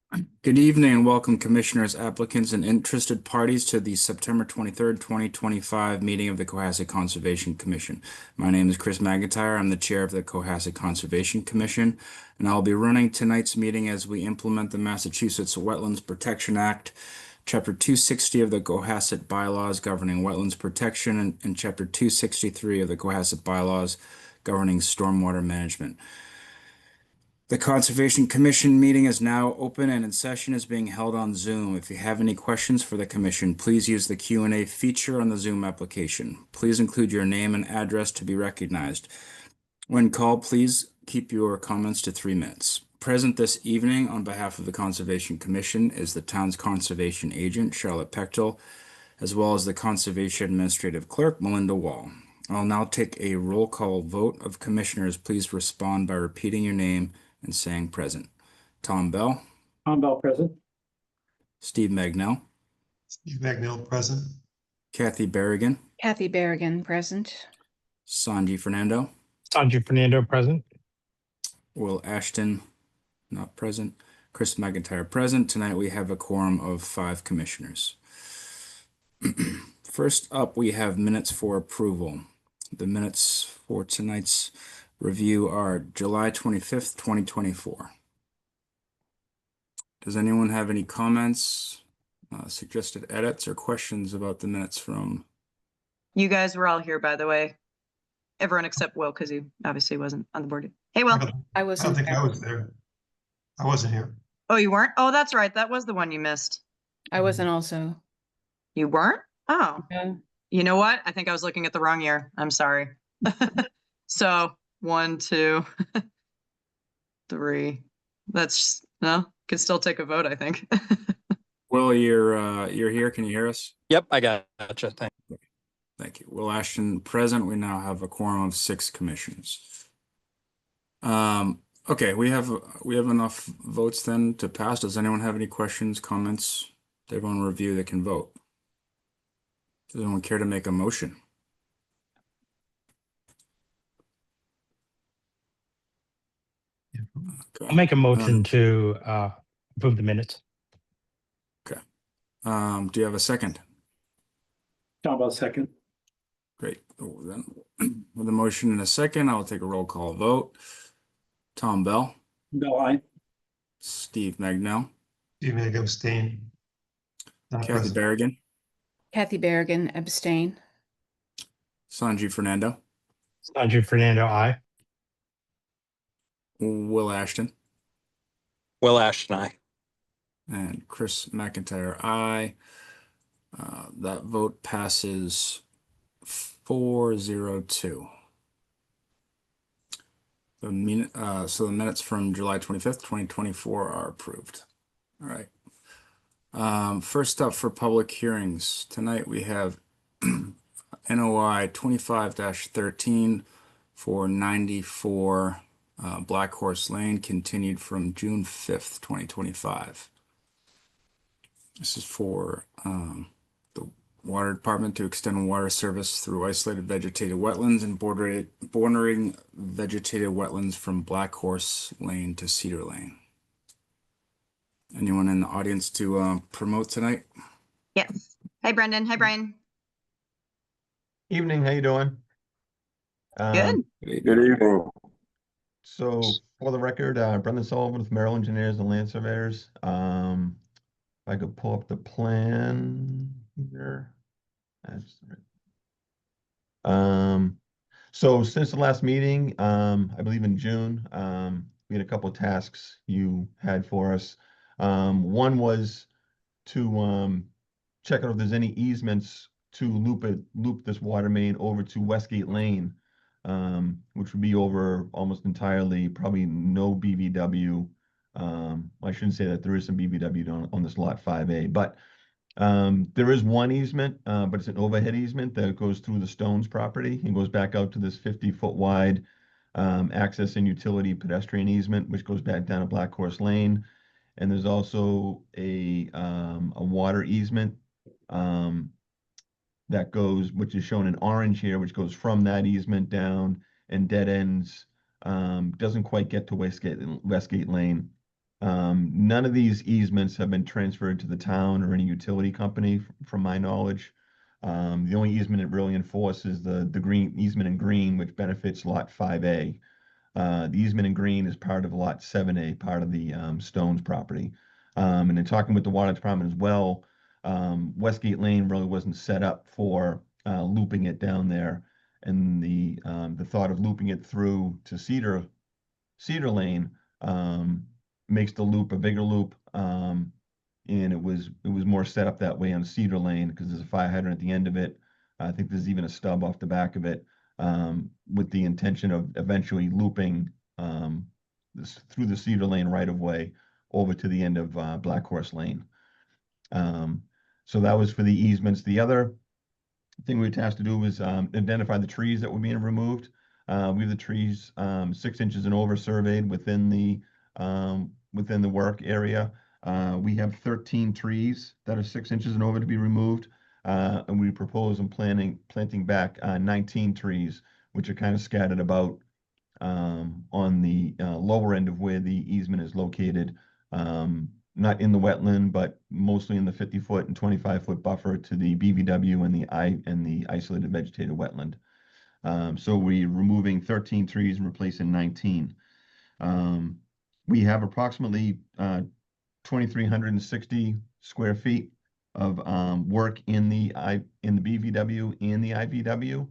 Good evening and welcome commissioners, applicants, and interested parties to the September 23rd, 2025 meeting of the Cohasset Conservation Commission. My name is Chris McIntyre. I'm the chair of the Cohasset Conservation Commission, and I'll be running tonight's meeting as we implement the Massachusetts Wetlands Protection Act, Chapter 260 of the Cohasset Bylaws governing wetlands protection, and Chapter 263 of the Cohasset Bylaws governing stormwater management. The Conservation Commission meeting is now open and in session is being held on Zoom. If you have any questions for the commission, please use the Q&A feature on the Zoom application. Please include your name and address to be recognized. When called, please keep your comments to 3 minutes. Present this evening on behalf of the Conservation Commission is the town's conservation agent, Charlotte Pechtel, as well as the Conservation Administrative Clerk, Melinda Wall. I'll now take a roll call vote of commissioners. Please respond by repeating your name and saying present. Tom Bell. Tom Bell, present. Steve Magnell. Steve Magnell, present. Kathy Berrigan. Kathy Berrigan, present. Sanji Fernando. Sanji Fernando, present. Will Ashton, not present. Chris McIntyre, present. Tonight we have a quorum of 5 commissioners. First up, we have minutes for approval. The minutes for tonight's review are July 25th, 2024. Does anyone have any comments, suggested edits, or questions about the minutes from? You guys were all here, by the way. Everyone except Will, because he obviously wasn't on the board. Hey, Will. I I don't wasn't think there. I was there. I wasn't here. Oh, you weren't? Oh, that's right. That was the one you missed. I wasn't also. You weren't? Oh, Yeah. you know what? I think I was looking at the wrong year. I'm sorry. So 1, 2, 3. That's no, could still take a vote, I think. Will, you're here. Can you hear us? Yep, I gotcha. Thank you. Will Ashton, present. We now have a quorum of 6 commissioners. Okay, we have enough votes then to pass. Does anyone have any questions, comments? Does everyone review that can vote? Does anyone care to make a motion? Okay. I'll make a motion to approve the minutes. Okay. Do you have a second? Tom Bell, second. Great. Then, with a motion and a second, I'll take a roll call vote. Tom Bell. Bell, aye. Steve Magnell. Steve Mag abstain. Not Kathy present. Berrigan. Kathy Berrigan, abstain. Sanji Fernando. Sanji Fernando, aye. Will Ashton. Will Ashton, aye. And Chris McIntyre, aye. That vote passes 4-0-2. So the minutes from July 25th, 2024 are approved. All right. First up for public hearings. Tonight we have NOI 25-13 for 94 Black Horse Lane, continued from June 5th, 2025. This is for the Water Department to extend water service through isolated vegetated wetlands and bordering vegetated wetlands from Black Horse Lane to Cedar Lane. Anyone in the audience to promote tonight? Yes. Hi, Brendan. Hi, Brian. Evening, how you doing? Good. Good evening. So for the record, Brendan Sullivan with Merrill Engineers and Land Surveyors. If I could pull up the plan here. So since the last meeting, I believe in June, we had a couple of tasks you had for us. One was to check out if there's any easements to loop this water main over to Westgate Lane, which would be over almost entirely, probably no BVW. I shouldn't say that, there is some BVW on this lot 5A, but there is one easement, but it's an overhead easement that goes through the Stones property and goes back out to this 50-foot wide access and utility pedestrian easement, which goes back down to Black Horse Lane. And there's also a water easement that goes, which is shown in orange here, which goes from that easement down and dead ends, doesn't quite get to Westgate Lane. None of these easements have been transferred to the town or any utility company, from my knowledge. The only easement it really enforces the green easement in green, which benefits Lot 5A. The easement in green is part of Lot 7A, part of the Stones property. And in talking with the water department as well, Westgate Lane really wasn't set up for looping it down there. And the thought of looping it through to Cedar Lane makes the loop a bigger loop. And it was more set up that way on Cedar Lane because there's a fire hydrant at the end of it. I think there's even a stub off the back of it, with the intention of eventually looping through the Cedar Lane right of way over to the end of Black Horse Lane. So that was for the easements. The other thing we were tasked to do was identify the trees that were being removed. We have the trees 6 inches and over surveyed within the work area. We have 13 trees that are 6 inches and over to be removed. And we propose and planting back 19 trees, which are kind of scattered about on the lower end of where the easement is located. Not in the wetland, but mostly in the 50-foot and 25-foot buffer to the BVW and the isolated vegetated wetland. So we're removing 13 trees and replacing 19. We have approximately 2,360 square feet of work in the BVW and the IVW.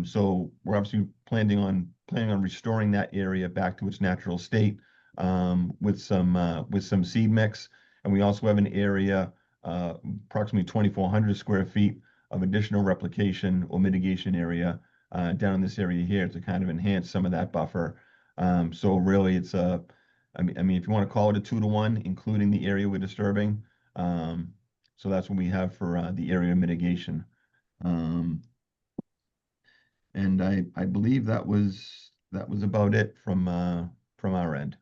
So we're obviously planning on restoring that area back to its natural state with some seed mix. And we also have an area approximately 2,400 square feet of additional replication or mitigation area down in this area here to kind of enhance some of that buffer. So really it's I mean, if you want to call it a 2-to-1, including the area we're disturbing. So that's what we have for the area mitigation. And I believe that was about it from our end.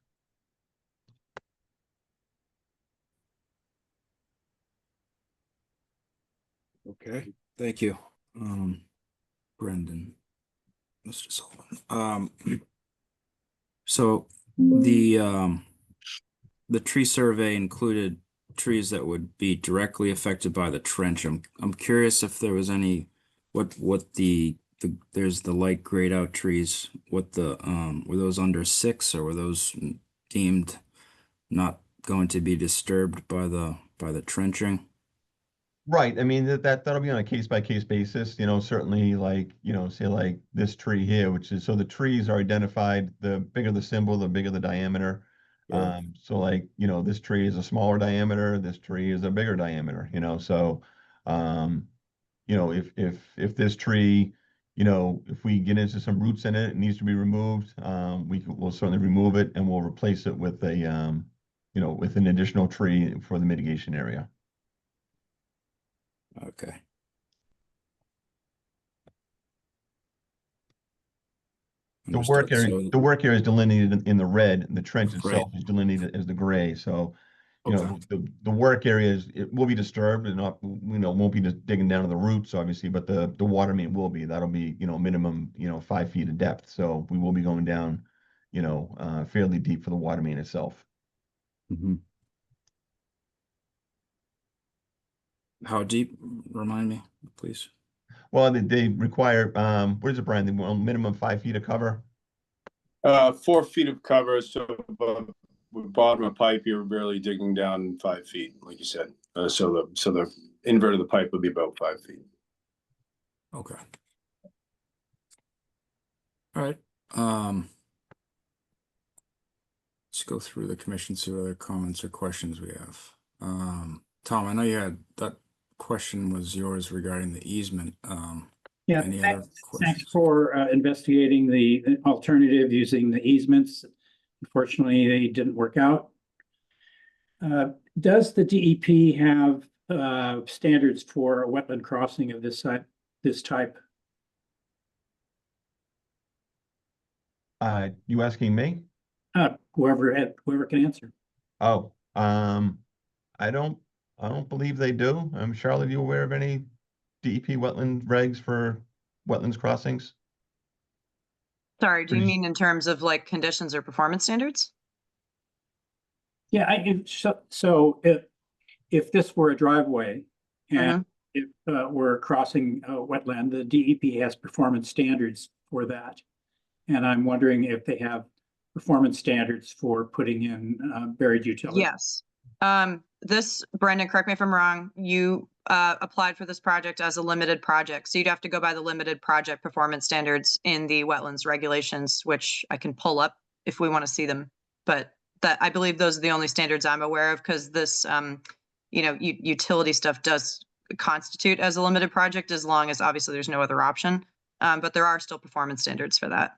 Okay, thank you, Brendan. Mr. Sullivan. So the tree survey included trees that would be directly affected by the trench. I'm curious if there was any, what there's the light grayed out trees, what were those under 6 or were those deemed not going to be disturbed by the trenching? Right. I mean, that'll be on a case by case basis, certainly like, say like this tree here, which is, so the trees are identified, the bigger the symbol, the bigger the diameter. Yeah. So like, this tree is a smaller diameter, this tree is a bigger diameter, so, if this tree, if we get into some roots in it, it needs to be removed, we'll certainly remove it and we'll replace it with with an additional tree for the mitigation area. Okay. The work area is delineated in the red, and the trench Right. itself is delineated as the gray. So, Okay. the work area it will be disturbed and not, won't be just digging down to the roots, obviously, but the water main will be. That'll be, minimum, 5 feet of depth. So we will be going down, fairly deep for the water main itself. Mhm. How deep? Remind me, please. Well, they require, what is it, Brian? They want minimum 5 feet of cover. 4 feet of cover, so with bottom of pipe, you're barely digging down 5 feet, like you said. So the invert of the pipe would be about 5 feet. Okay. All right. Let's go through the commission, see what other comments or questions we have. Tom, I know you had that question was yours regarding the easement. Yeah, Any other thanks questions? for investigating the alternative using the easements. Unfortunately, they didn't work out. Does the DEP have standards for a wetland crossing of this type? You asking me? Whoever can answer. Oh, I don't believe they do. Charlotte, are you aware of any DEP wetland regs for wetlands crossings? Sorry, do you Pretty- mean in terms of like conditions or performance standards? Yeah, if this were a driveway and if we're crossing a wetland, the DEP has performance standards for that. And I'm wondering if they have performance standards for putting in buried utility. Yes. This, Brendan, correct me if I'm wrong, you applied for this project as a limited project. So you'd have to go by the limited project performance standards in the wetlands regulations, which I can pull up if we want to see them. But that, I believe those are the only standards I'm aware of, because this, utility stuff does constitute as a limited project, as long as obviously there's no other option. But there are still performance standards for that.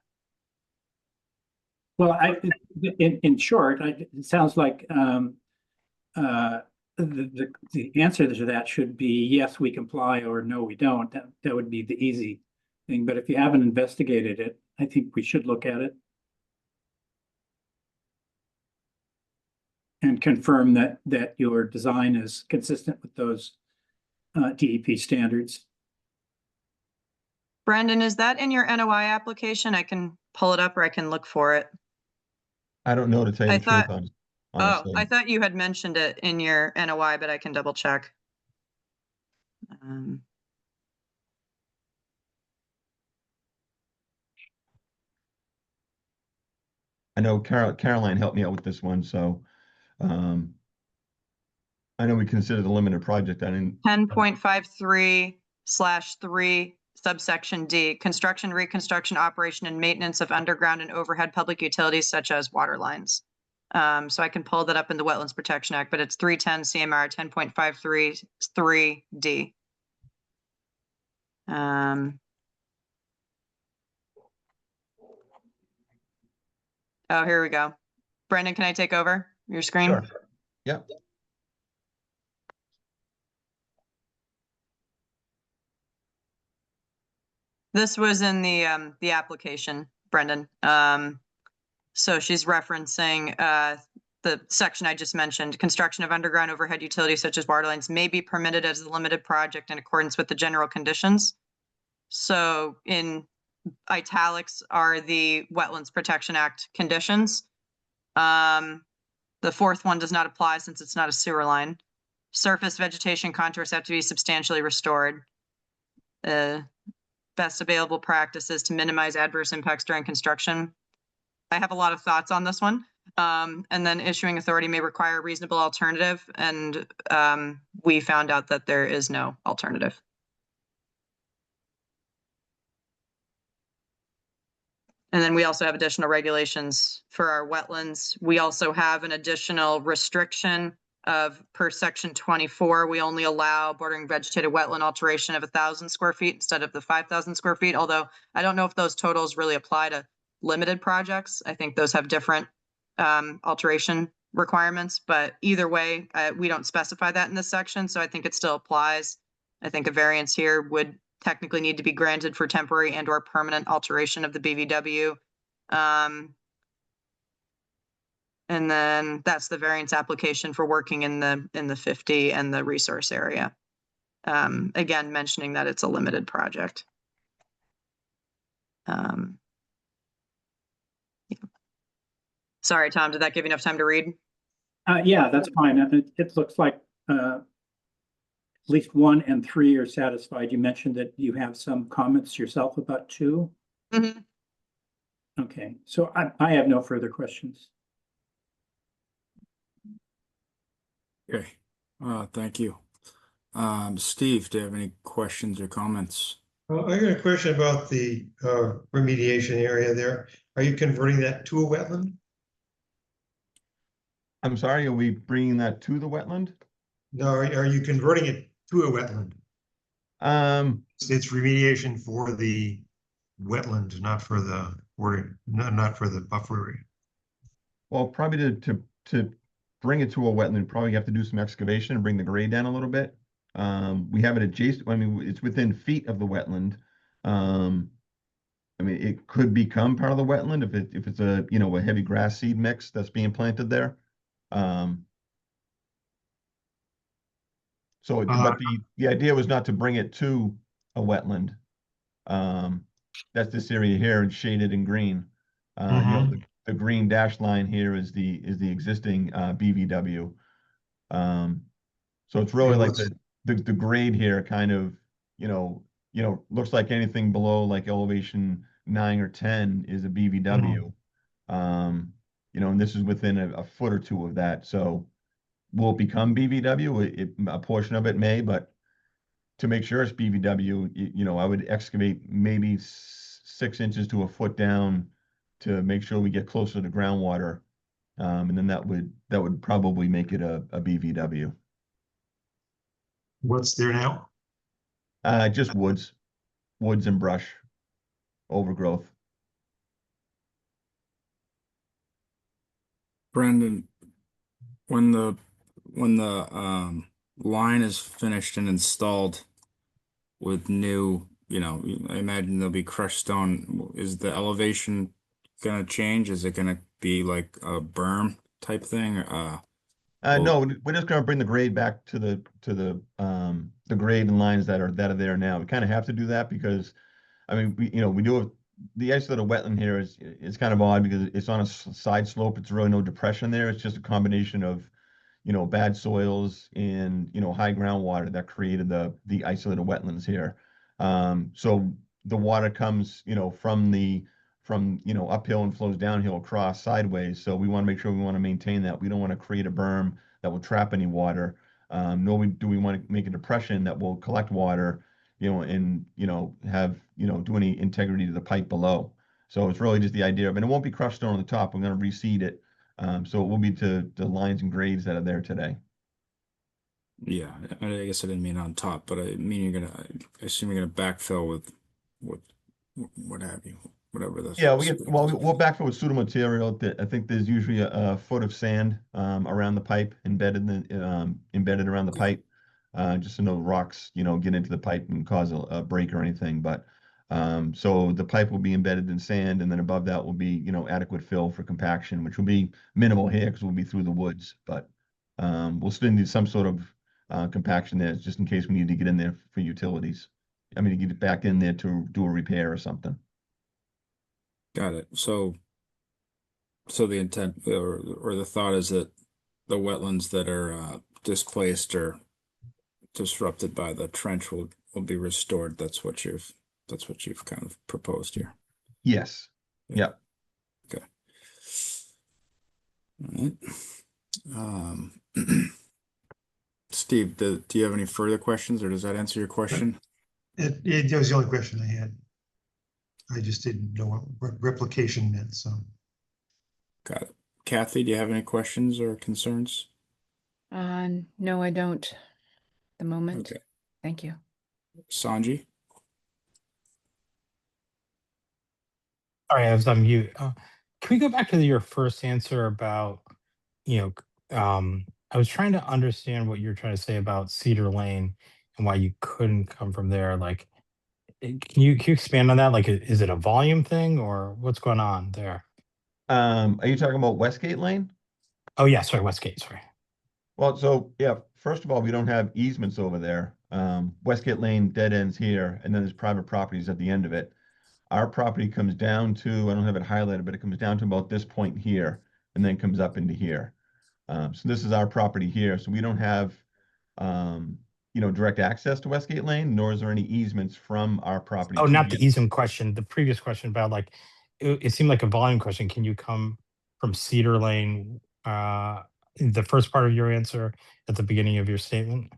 Well, in short, it sounds like the answer to that should be yes, we comply, or no, we don't. That would be the easy thing. But if you haven't investigated it, I think we should look at it and confirm that your design is consistent with those DEP standards. Brendan, is that in your NOI application? I can pull it up, or I can look for it. I don't know, to tell you I the truth, thought- honestly. Oh, I thought you had mentioned it in your NOI, but I can double check. I know Caroline helped me out with this one, so I know we consider the limited project. I didn't. 10.53/3 subsection D, construction, reconstruction, operation, and maintenance of underground and overhead public utilities such as water lines. So I can pull that up in the Wetlands Protection Act, but it's 310 CMR 10.533D. Oh, here we go. Brendan, can I take over your screen? Sure. Yep. This was in the application, Brendan. So she's referencing the section I just mentioned. Construction of underground overhead utilities such as water lines may be permitted as a limited project in accordance with the general conditions. So in italics are the Wetlands Protection Act conditions. The fourth one does not apply since it's not a sewer line. Surface vegetation contours have to be substantially restored. Best available practices to minimize adverse impacts during construction. I have a lot of thoughts on this one. And then issuing authority may require a reasonable alternative. And we found out that there is no alternative. And then we also have additional regulations for our wetlands. We also have an additional restriction of per section 24. We only allow bordering vegetated wetland alteration of 1,000 square feet instead of the 5,000 square feet. Although I don't know if those totals really apply to limited projects. I think those have different alteration requirements, but either way, we don't specify that in this section. So I think it still applies. I think a variance here would technically need to be granted for temporary and or permanent alteration of the BVW. And then that's the variance application for working in the 50 and the resource area. Again, mentioning that it's a limited project. Yeah. Sorry, Tom, did that give you enough time to read? Yeah, that's fine. It looks like at least 1 and 3 are satisfied. You mentioned that you have some comments yourself about 2. Mm-hmm. Okay, so I have no further questions. Okay, thank you. Steve, do you have any questions or comments? Well, I got a question about the remediation area there. Are you converting that to a wetland? I'm sorry, are we bringing that to the wetland? No, are you converting it to a wetland? It's remediation for the wetland, not for the not for the buffer area. Well, probably to bring it to a wetland, probably have to do some excavation and bring the grade down a little bit. We have it adjacent, I mean, it's within feet of the wetland. I mean, it could become part of the wetland if it's a, a heavy grass seed mix that's being planted there. So, but the idea was not to bring it to a wetland. That's this area here and shaded in green. the green dashed line here is the existing BVW. So it's really And like what's- the grade here kind of, looks like anything below like elevation 9 or 10 is a BVW. And this is within a foot or two of that. So will it become BVW? A portion of it may, but to make sure it's BVW, I would excavate maybe 6 inches to a foot down to make sure we get closer to groundwater. And then that would probably make it a BVW. What's there now? Just woods and brush, overgrowth. Brendan, when the line is finished and installed with new, I imagine there'll be crushed stone. Is the elevation gonna change? Is it gonna be like a berm type thing? No, we're just gonna bring the grade back to the grade and lines that are there now. We kind of have to do that because, I mean, we do have the isolated wetland here is kind of odd because it's on a side slope. It's really no depression there. It's just a combination of, bad soils and, high groundwater that created the isolated wetlands here. So the water comes, from uphill and flows downhill across sideways. So we want to make sure we want to maintain that. We don't want to create a berm that will trap any water. Nor do we want to make a depression that will collect water, and have do any integrity to the pipe below. So it's really just the idea of, and it won't be crushed stone on the top. We're going to reseed it, so it will be to the lines and grades that are there today. Yeah, I guess I didn't mean on top, but I mean I assume you're gonna backfill with what have you, whatever this. Yeah, we'll backfill with suitable material. I think there's usually a foot of sand around the pipe embedded around the pipe, just so no rocks get into the pipe and cause a break or anything. But so the pipe will be embedded in sand, and then above that will be adequate fill for compaction, which will be minimal here because we'll be through the woods. But we'll still need some sort of compaction there just in case we need to get in there for utilities. I mean, to get it back in there to do a repair or something. Got it. So the intent or the thought is that the wetlands that are displaced or disrupted by the trench will be restored. That's what you've kind of proposed here. Yes. Yep. Okay. All right. Steve, do you have any further questions, or does that answer your question? That was the only question I had. I just didn't know what replication meant, so. Got it. Kathy, do you have any questions or concerns? No, I don't. At the moment. Okay. Thank you. Sanji? Sorry, I was on mute. Can we go back to your first answer about, I was trying to understand what you're trying to say about Cedar Lane and why you couldn't come from there. Like, can you expand on that? Like, is it a volume thing or what's going on there? Are you talking about Westgate Lane? Oh yeah, sorry, Westgate, sorry. Well, so yeah, first of all, we don't have easements over there. Westgate Lane dead ends here, and then there's private properties at the end of it. Our property comes down to, I don't have it highlighted, but it comes down to about this point here, and then comes up into here. So this is our property here. So we don't have, direct access to Westgate Lane, nor is there any easements from our property. Oh, not the easement question, the previous question about like, it seemed like a volume question. Can you come from Cedar Lane, the first part of your answer at the beginning of your statement?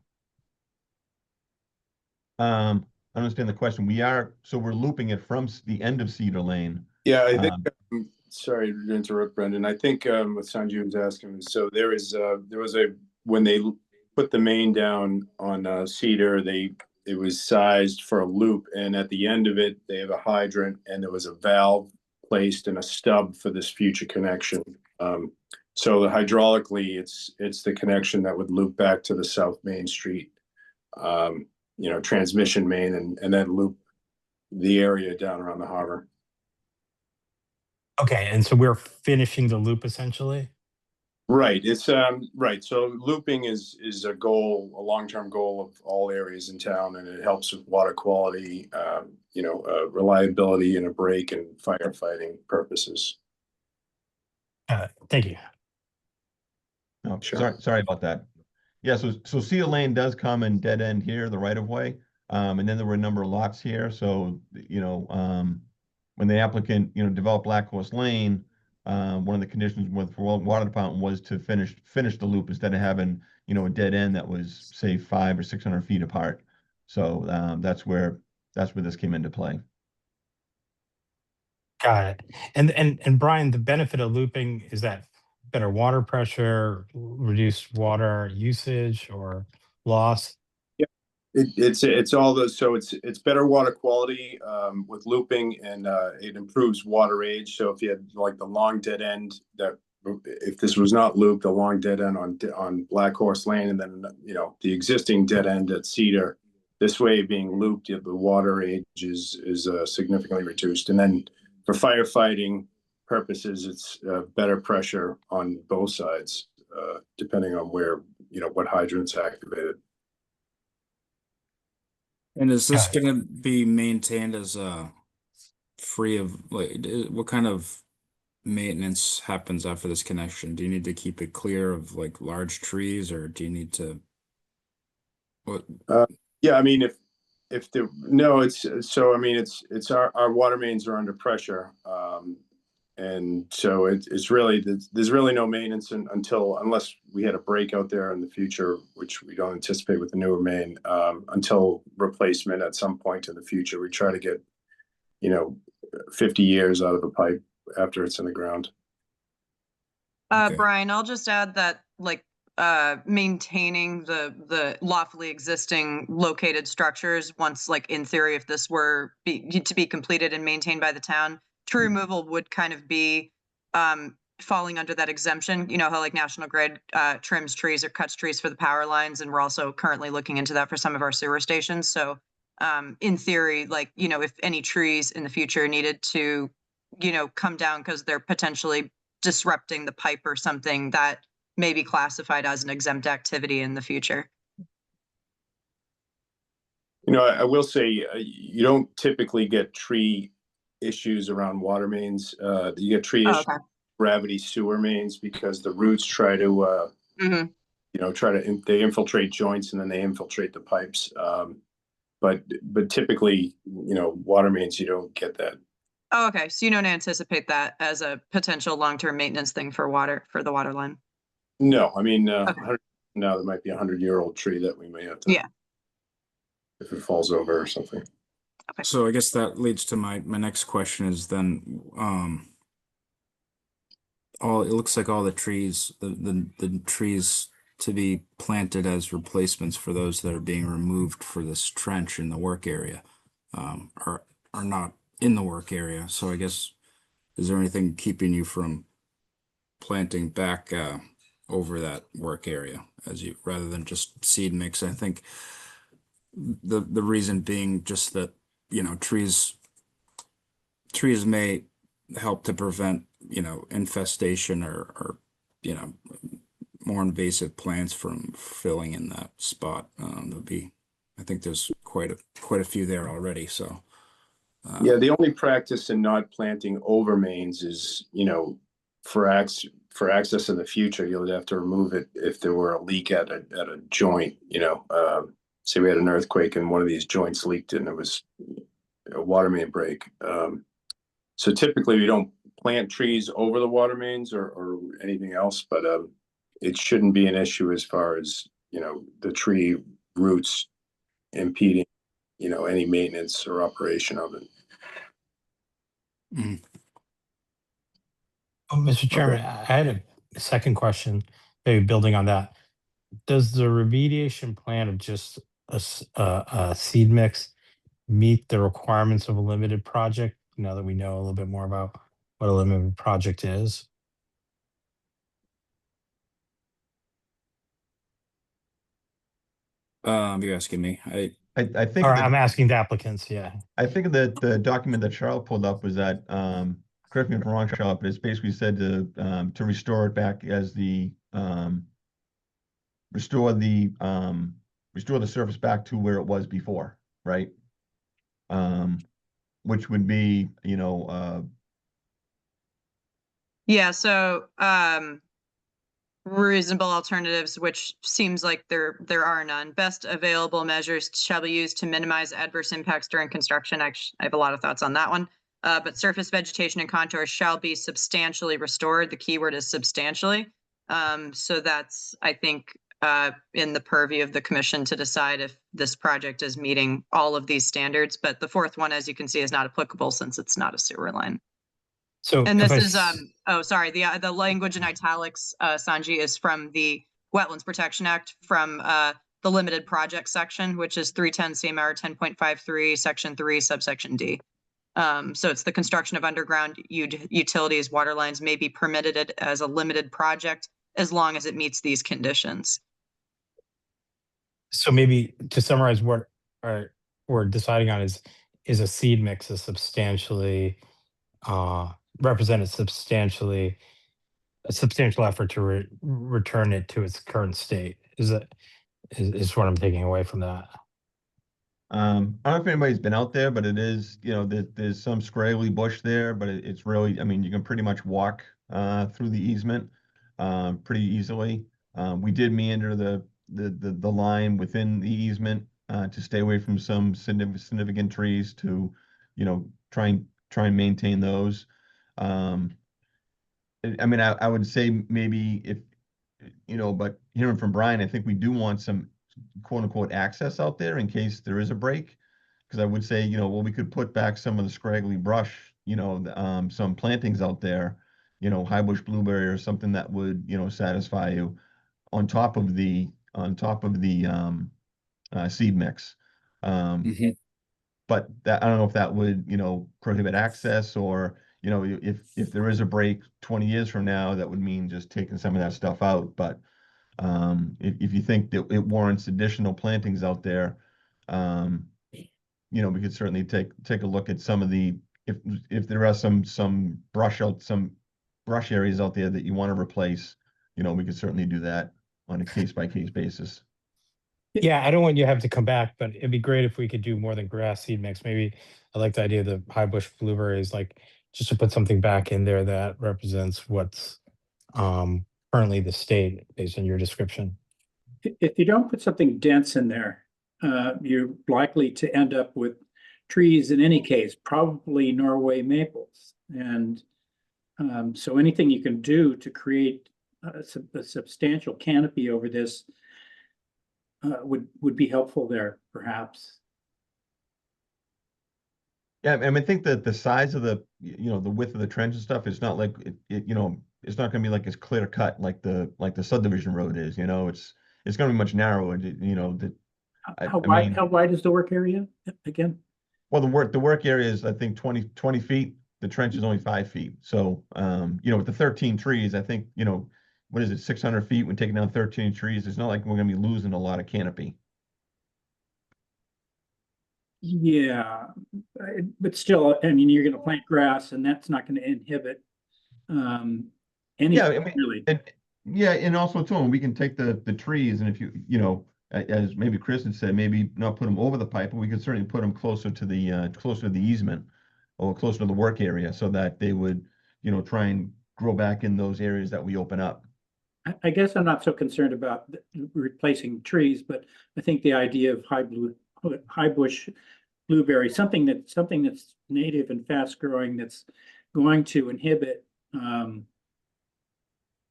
I understand the question. We're looping it from the end of Cedar Lane. Yeah, I think, sorry to interrupt, Brendan. I think what Sanji was asking, so there was when they put the main down on Cedar, it was sized for a loop, and at the end of it, they have a hydrant, and there was a valve placed and a stub for this future connection. So hydraulically, it's the connection that would loop back to the South Main Street, transmission main, and then loop the area down around the harbor. Okay, and so we're finishing the loop essentially? Right. It's right. So looping is a goal, a long-term goal of all areas in town, and it helps with water quality, reliability in a break and firefighting purposes. Thank you. No, Sure. sorry about that. Yeah, so Cedar Lane does come in dead end here, the right of way. And then there were a number of lots here, so, when the applicant, developed Black Horse Lane, one of the conditions with for water department was to finish the loop instead of having, a dead end that was, say, 500 or 600 feet apart. So, that's where this came into play. Got it. And Brian, the benefit of looping is that better water pressure, reduced water usage or loss. It's all those, so it's better water quality with looping, and it improves water age. So if you had like the long dead end, that if this was not looped, a long dead end on Black Horse Lane, and then the existing dead end at Cedar, this way being looped, the water age is significantly reduced. And then for firefighting purposes, it's better pressure on both sides, depending on where what hydrant's activated. And is this Got it. gonna be maintained as free of what kind of maintenance happens after this connection? Do you need to keep it clear of like large trees, or do you need to what? Yeah, I mean, if the no, it's so I mean, it's our water mains are under pressure, and so it's really there's really no maintenance unless we had a break out there in the future, which we don't anticipate with the newer main, until replacement at some point in the future. We try to get 50 years out of the pipe after it's in the ground. Okay. Brian, I'll just add that maintaining the lawfully existing located structures, once in theory, if this were to be completed and maintained by the town, tree removal would kind of be falling under that exemption. You know how National Grid trims trees or cuts trees for the power lines, and we're also currently looking into that for some of our sewer stations. So in theory, if any trees in the future needed to come down because they're potentially disrupting the pipe or something, that may be classified as an exempt activity in the future. I will say you don't typically get tree issues around water mains. You get tree issues, Okay. gravity sewer mains, because the roots try to, they infiltrate joints and then they infiltrate the pipes. But typically, water mains, you don't get that. Oh, okay. So you don't anticipate that as a potential long-term maintenance thing for the water line? No, I mean, Okay. now there might be 100-year-old tree that we may have to, Yeah. if it falls over or something. Okay. So I guess that leads to my next question is then it looks like all the trees, the trees to be planted as replacements for those that are being removed for this trench in the work area are not in the work area. So I guess, is there anything keeping you from planting back over that work area rather than just seed mix? I think the reason being just that trees may help to prevent infestation or more invasive plants from filling in that spot. I think there's quite a few there already. So yeah, the only practice in not planting over mains is for access in the future, you'll have to remove it if there were a leak at a joint. Say we had an earthquake and one of these joints leaked and it was a water main break. So typically we don't plant trees over the water mains or anything else, but it shouldn't be an issue as far as the tree roots impeding any maintenance or operation of it. Oh, Mr. Chairman, I had a second question, maybe building on that. Does the remediation plan of just a seed mix meet the requirements of a limited project, now that we know a little bit more about what a limited project is? you're asking me. I think Or that I'm asking the applicants, yeah. I think that the document that Charlotte pulled up was that, correct me if I'm wrong, Charlotte, but it's basically said to restore it back as restore the surface back to where it was before, right? Which would be, Yeah, so reasonable alternatives, which seems like there are none. Best available measures shall be used to minimize adverse impacts during construction. I have a lot of thoughts on that one. But surface vegetation and contours shall be substantially restored. The key word is substantially. So that's, I think, in the purview of the commission to decide if this project is meeting all of these standards. But the fourth one, as you can see, is not applicable since it's not a sewer line. So And if this I is, oh, sorry, the language in italics, Sanji, is from the Wetlands Protection Act from the limited project section, which is 310 CMR 10.53, section 3, subsection D. So it's the construction of underground utilities, water lines may be permitted as a limited project as long as it meets these conditions. So maybe to summarize what we're deciding on is a seed mix is substantially represented substantially a substantial effort to return it to its current state. Is what I'm taking away from that. I don't know if anybody's been out there, but it is, you know, there's some scraggly bush there, but it's really, I mean, you can pretty much walk through the easement pretty easily. We did meander the line within the easement to stay away from some significant trees to, you know, try and maintain those. I mean, I would say maybe if, you know, but hearing from Brian, I think we do want some quote unquote access out there in case there is a break. Because I would say, you know, well, we could put back some of the scraggly brush, you know, some plantings out there, you know, high bush blueberry or something that would, you know, satisfy you on top of the seed mix. But that, I don't know if that would, you know, prohibit access or, you know, if there is a break 20 years from now, that would mean just taking some of that stuff out. But if you think that it warrants additional plantings out there, you know, we could certainly take a look at some of the, if there are some brush areas out there that you want to replace, you know, we could certainly do that on a case-by-case basis. Yeah, I don't want you to have to come back, but it'd be great if we could do more than grass seed mix. Maybe I like the idea of the high bush blueberries, like just to put something back in there that represents what's currently the state based on your description. If you don't put something dense in there, you're likely to end up with trees in any case, probably Norway maples. And so anything you can do to create a substantial canopy over this would be helpful there, perhaps. Yeah, I mean, I think that the size of the, you know, the width of the trench and stuff is not like it you know, it's not going to be like as clear cut like the subdivision road is. You know, it's going to be much narrower. You know, How wide is the work area again? Well, the work area is, I think, 20 feet. The trench is only 5 feet. So, you know, with the 13 trees, I think, you know, what is it, 600 feet when taking down 13 trees? It's not like we're going to be losing a lot of canopy. Yeah, but still, I mean, you're going to plant grass, and that's not going to inhibit anything, I mean, really. And also too, we can take the trees, and if you know, as maybe Chris had said, maybe not put them over the pipe, but we could certainly put them closer to the easement or closer to the work area, so that they would, you know, try and grow back in those areas that we open up. I guess I'm not so concerned about replacing trees, but I think the idea of high bush blueberry, something that's native and fast growing, that's going to inhibit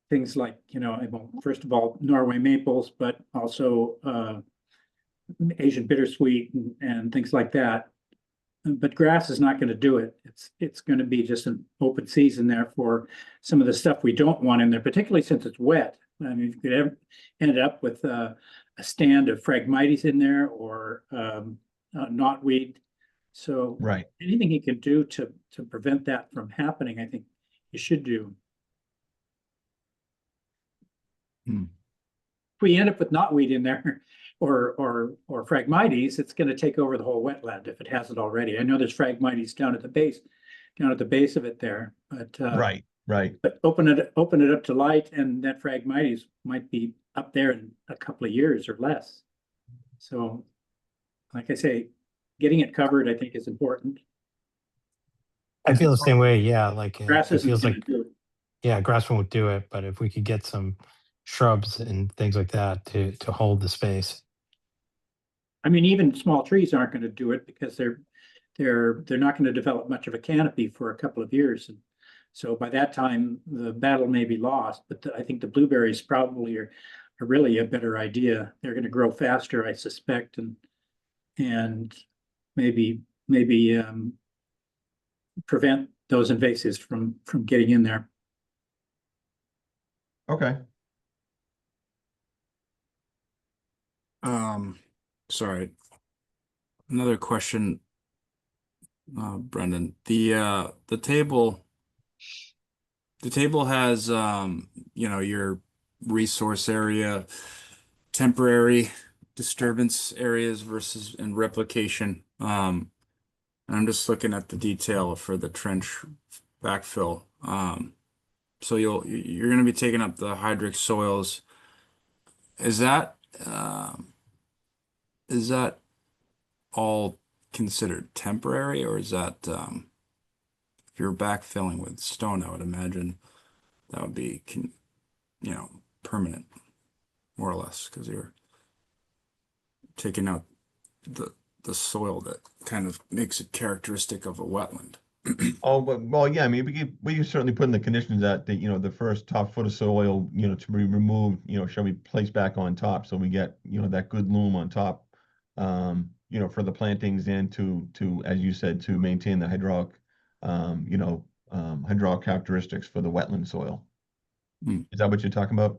things like, you know, first of all, Norway maples, but also Asian bittersweet and things like that. But grass is not going to do it. It's going to be just an open season there for some of the stuff we don't want in there, particularly since it's wet. I mean, you could end up with a stand of Phragmites in there or knotweed. So Right. anything you can do to prevent that from happening, I think you should do. If we end up with knotweed in there or Phragmites, it's going to take over the whole wetland if it hasn't already. I know there's Phragmites down at the base of it there, but Right. But open it up to light, and that Phragmites might be up there in a couple of years or less. So, like I say, getting it covered, I think, is important. I feel the same way. Yeah, like Grass it isn't feels gonna like do it. yeah, grass won't do it, but if we could get some shrubs and things like that to hold the space. I mean, even small trees aren't going to do it because they're not going to develop much of a canopy for a couple of years. And so by that time, the battle may be lost. But I think the blueberries probably are really a better idea. They're going to grow faster, I suspect, and maybe prevent those invasives from getting in there. Okay. Sorry. Another question, Brendan. The table has your resource area, temporary disturbance areas versus and replication. And I'm just looking at the detail for the trench backfill. So you're going to be taking up the hydric soils. Is that all considered temporary, or is that if you're backfilling with stone, I would imagine that would be permanent, more or less, because you're taking out the soil that kind of makes it characteristic of a wetland. Oh, well, yeah, I mean, we can certainly put in the conditions that the first top foot of soil, to be removed, shall be placed back on top, so we get, that good loam on top, for the plantings and to, as you said, to maintain the hydraulic characteristics for the wetland soil. Hmm. Is that what you're talking about?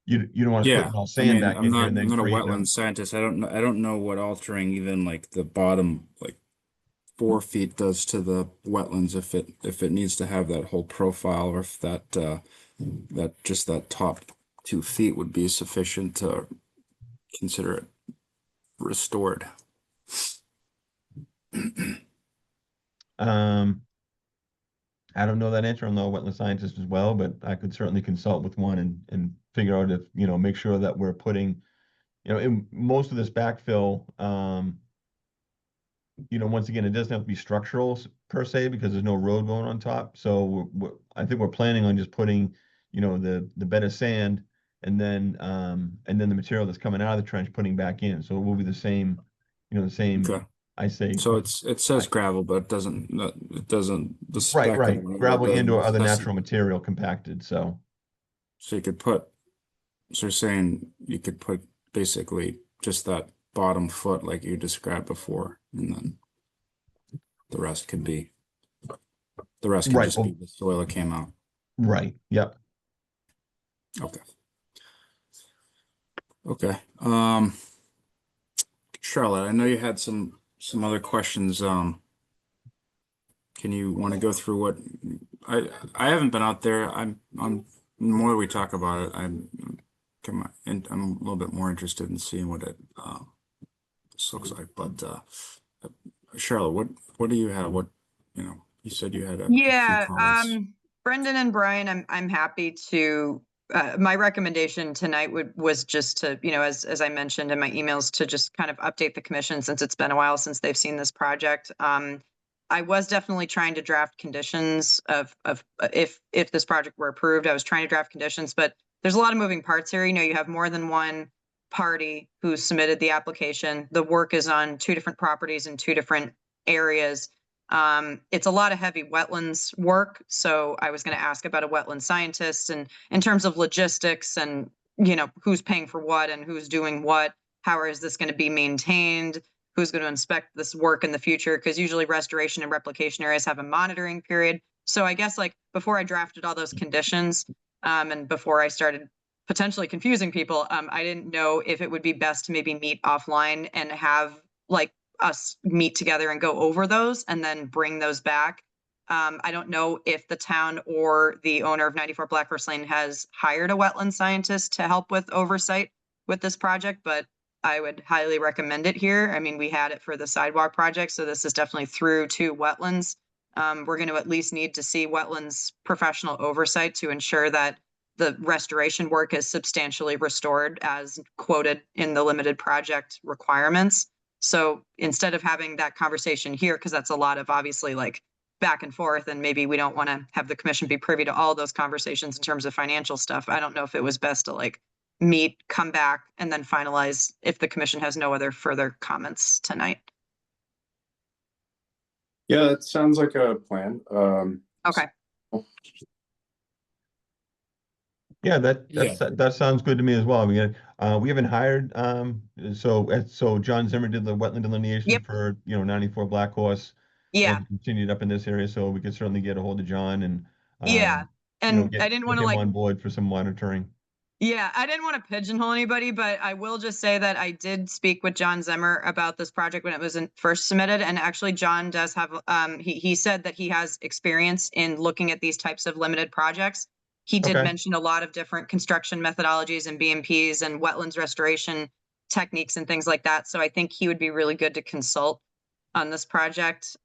You don't want to Yeah, put all sand back I'm in here and not then a create wetland scientist. I don't know what altering even like the bottom 4 feet does to the wetlands, if it needs to have that whole profile, or if that just that top 2 feet would be sufficient to consider it restored. I don't know that answer. I'm not a wetland scientist as well, but I could certainly consult with one and figure out if, make sure that we're putting, in most of this backfill, once again, it doesn't have to be structural per se, because there's no road going on top. So I think we're planning on just putting, the bed of sand and then the material that's coming out of the trench putting back in. So it will be the same, Okay. I say. So it says gravel, but it doesn't the spec Right. of it Gravel doesn't and or other necessitate- natural material compacted, so. So you're saying you could put basically just that bottom foot like you described before, and then the rest can Right, just be the soil that came out. Right, yep. Okay. Okay. Charlotte, I know you had some other questions. Can you want to go through what I haven't been out there. I'm the more we talk about it, I'm a little bit more interested in seeing what it this looks like. But Charlotte, what do you have? What you said you had a few comments. Brendan and Brian, I'm happy to my recommendation tonight was just to, as I mentioned in my emails, to just kind of update the commission, since it's been a while since they've seen this project. I was definitely trying to draft conditions of if this project were approved. I was trying to draft conditions, but there's a lot of moving parts here. You have more than one party who submitted the application. The work is on 2 different properties in 2 different areas. It's a lot of heavy wetlands work. So I was going to ask about a wetland scientist, and in terms of logistics and, who's paying for what and who's doing what, how is this going to be maintained? Who's going to inspect this work in the future? Because usually restoration and replication areas have a monitoring period. So I guess before I drafted all those conditions, and before I started potentially confusing people, I didn't know if it would be best to maybe meet offline and have us meet together and go over those and then bring those back. I don't know if the town or the owner of 94 Black Horse Lane has hired a wetland scientist to help with oversight with this project, but I would highly recommend it here. I mean, we had it for the sidewalk project, so this is definitely through to wetlands. We're going to at least need to see wetlands professional oversight to ensure that the restoration work is substantially restored as quoted in the limited project requirements. So instead of having that conversation here, because that's a lot of obviously back and forth, and maybe we don't want to have the commission be privy to all those conversations in terms of financial stuff. I don't know if it was best to like meet, come back, and then finalize if the commission has no other further comments tonight. Yeah, that sounds like a plan. Okay. Yeah, Yeah. that sounds good to me as well. We haven't hired, so John Zimmer did the wetland delineation Yep. for, 94 Black Horse. Yeah. And continued up in this area, so we could certainly get a hold of John and, Yeah. And get I didn't want get to him like, on board for some monitoring. yeah, I didn't want to pigeonhole anybody, but I will just say that I did speak with John Zimmer about this project when it was first submitted. And actually, John does have, he said that he has experience in looking at these types of limited projects. He did Okay. mention a lot of different construction methodologies and BMPs and wetlands restoration techniques and things like that. So I think he would be really good to consult on this project.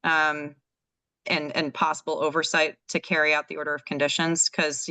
And possible oversight to carry out the order of conditions, because,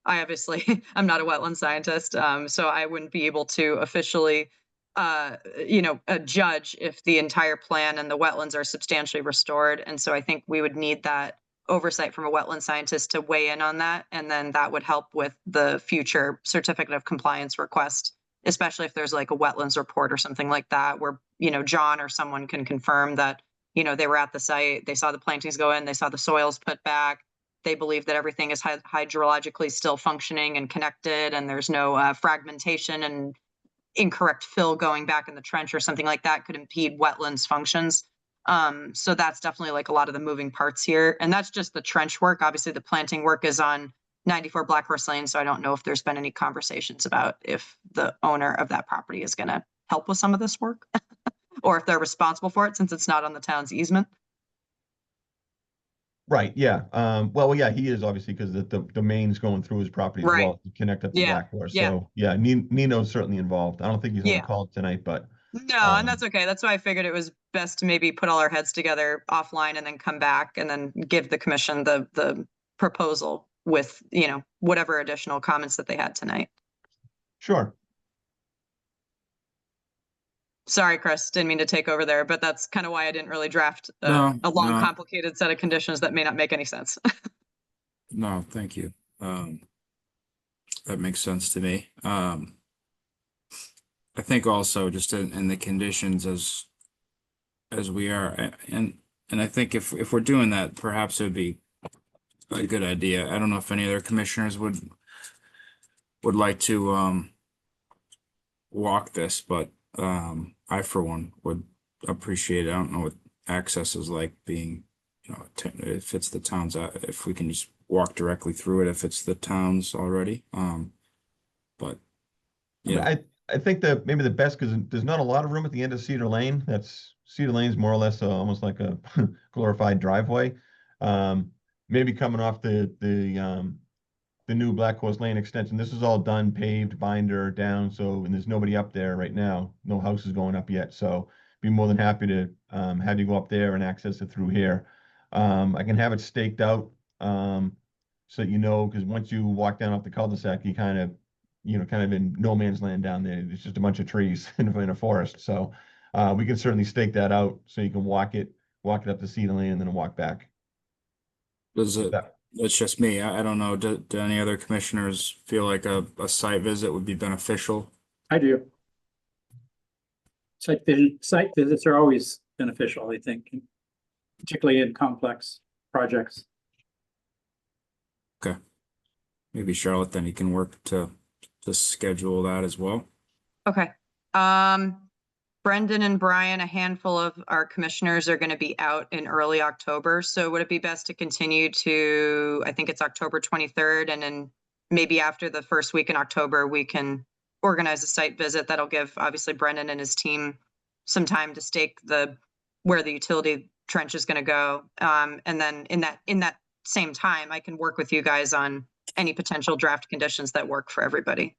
I obviously, I'm not a wetland scientist, so I wouldn't be able to officially, judge if the entire plan and the wetlands are substantially restored. And so I think we would need that oversight from a wetland scientist to weigh in on that. And then that would help with the future certificate of compliance request, especially if there's like a wetlands report or something like that, where, John or someone can confirm that they were at the site, they saw the plantings go in, they saw the soils put back. They believe that everything is hydrologically still functioning and connected, and there's no fragmentation and incorrect fill going back in the trench or something like that could impede wetlands functions. So that's definitely like a lot of the moving parts here. And that's just the trench work. Obviously, the planting work is on 94 Black Horse Lane, so I don't know if there's been any conversations about if the owner of that property is going to help with some of this work. Or if they're responsible for it, since it's not on the town's easement. Right, yeah. Well, yeah, he is obviously, because the main's going through his property as Right. well to connect up to Yeah, Black Horse. yeah. So, yeah, Nino's certainly involved. I don't think he's on the Yeah. call tonight, but No, and that's okay. That's why I figured it was best to maybe put all our heads together offline and then come back and then give the commission the proposal with, whatever additional comments that they had tonight. sure. Sorry, Chris, didn't mean to take over there, but that's kind of why I didn't really draft No, a long, no. complicated set of conditions that may not make any sense. No, thank you. That makes sense to me. I think also just in the conditions as we are, and I think if we're doing that, perhaps it would be a good idea. I don't know if any other commissioners would like to walk this, but I for one would appreciate it. I don't know what access is like being, if it's the town's, if we can just walk directly through it, if it's the town's already. But yeah, I think that maybe the best, because there's not a lot of room at the end of Cedar Lane. Cedar Lane's more or less almost like a glorified driveway. Maybe coming off the new Black Horse Lane extension. This is all done, paved, binder down. So, and there's nobody up there right now. No house is going up yet. So be more than happy to have you go up there and access it through here. I can have it staked out so because once you walk down off the cul-de-sac, you kind of in no man's land down there. It's just a bunch of trees in a forest. So we can certainly stake that out so you can walk it up to Cedar Lane and then walk back. does it? Yeah. It's just me. I don't know. Do any other commissioners feel like a site visit would be beneficial? I do. Site visits are always beneficial, I think, particularly in complex projects. Okay. Maybe Charlotte, then you can work to schedule that as well. Okay. Brendan and Brian, a handful of our commissioners are going to be out in early October. So would it be best to continue to, I think it's October 23rd, and then maybe after the first week in October, we can organize a site visit that'll give obviously Brendan and his team some time to stake where the utility trench is going to go. And then in that same time, I can work with you guys on any potential draft conditions that work for everybody.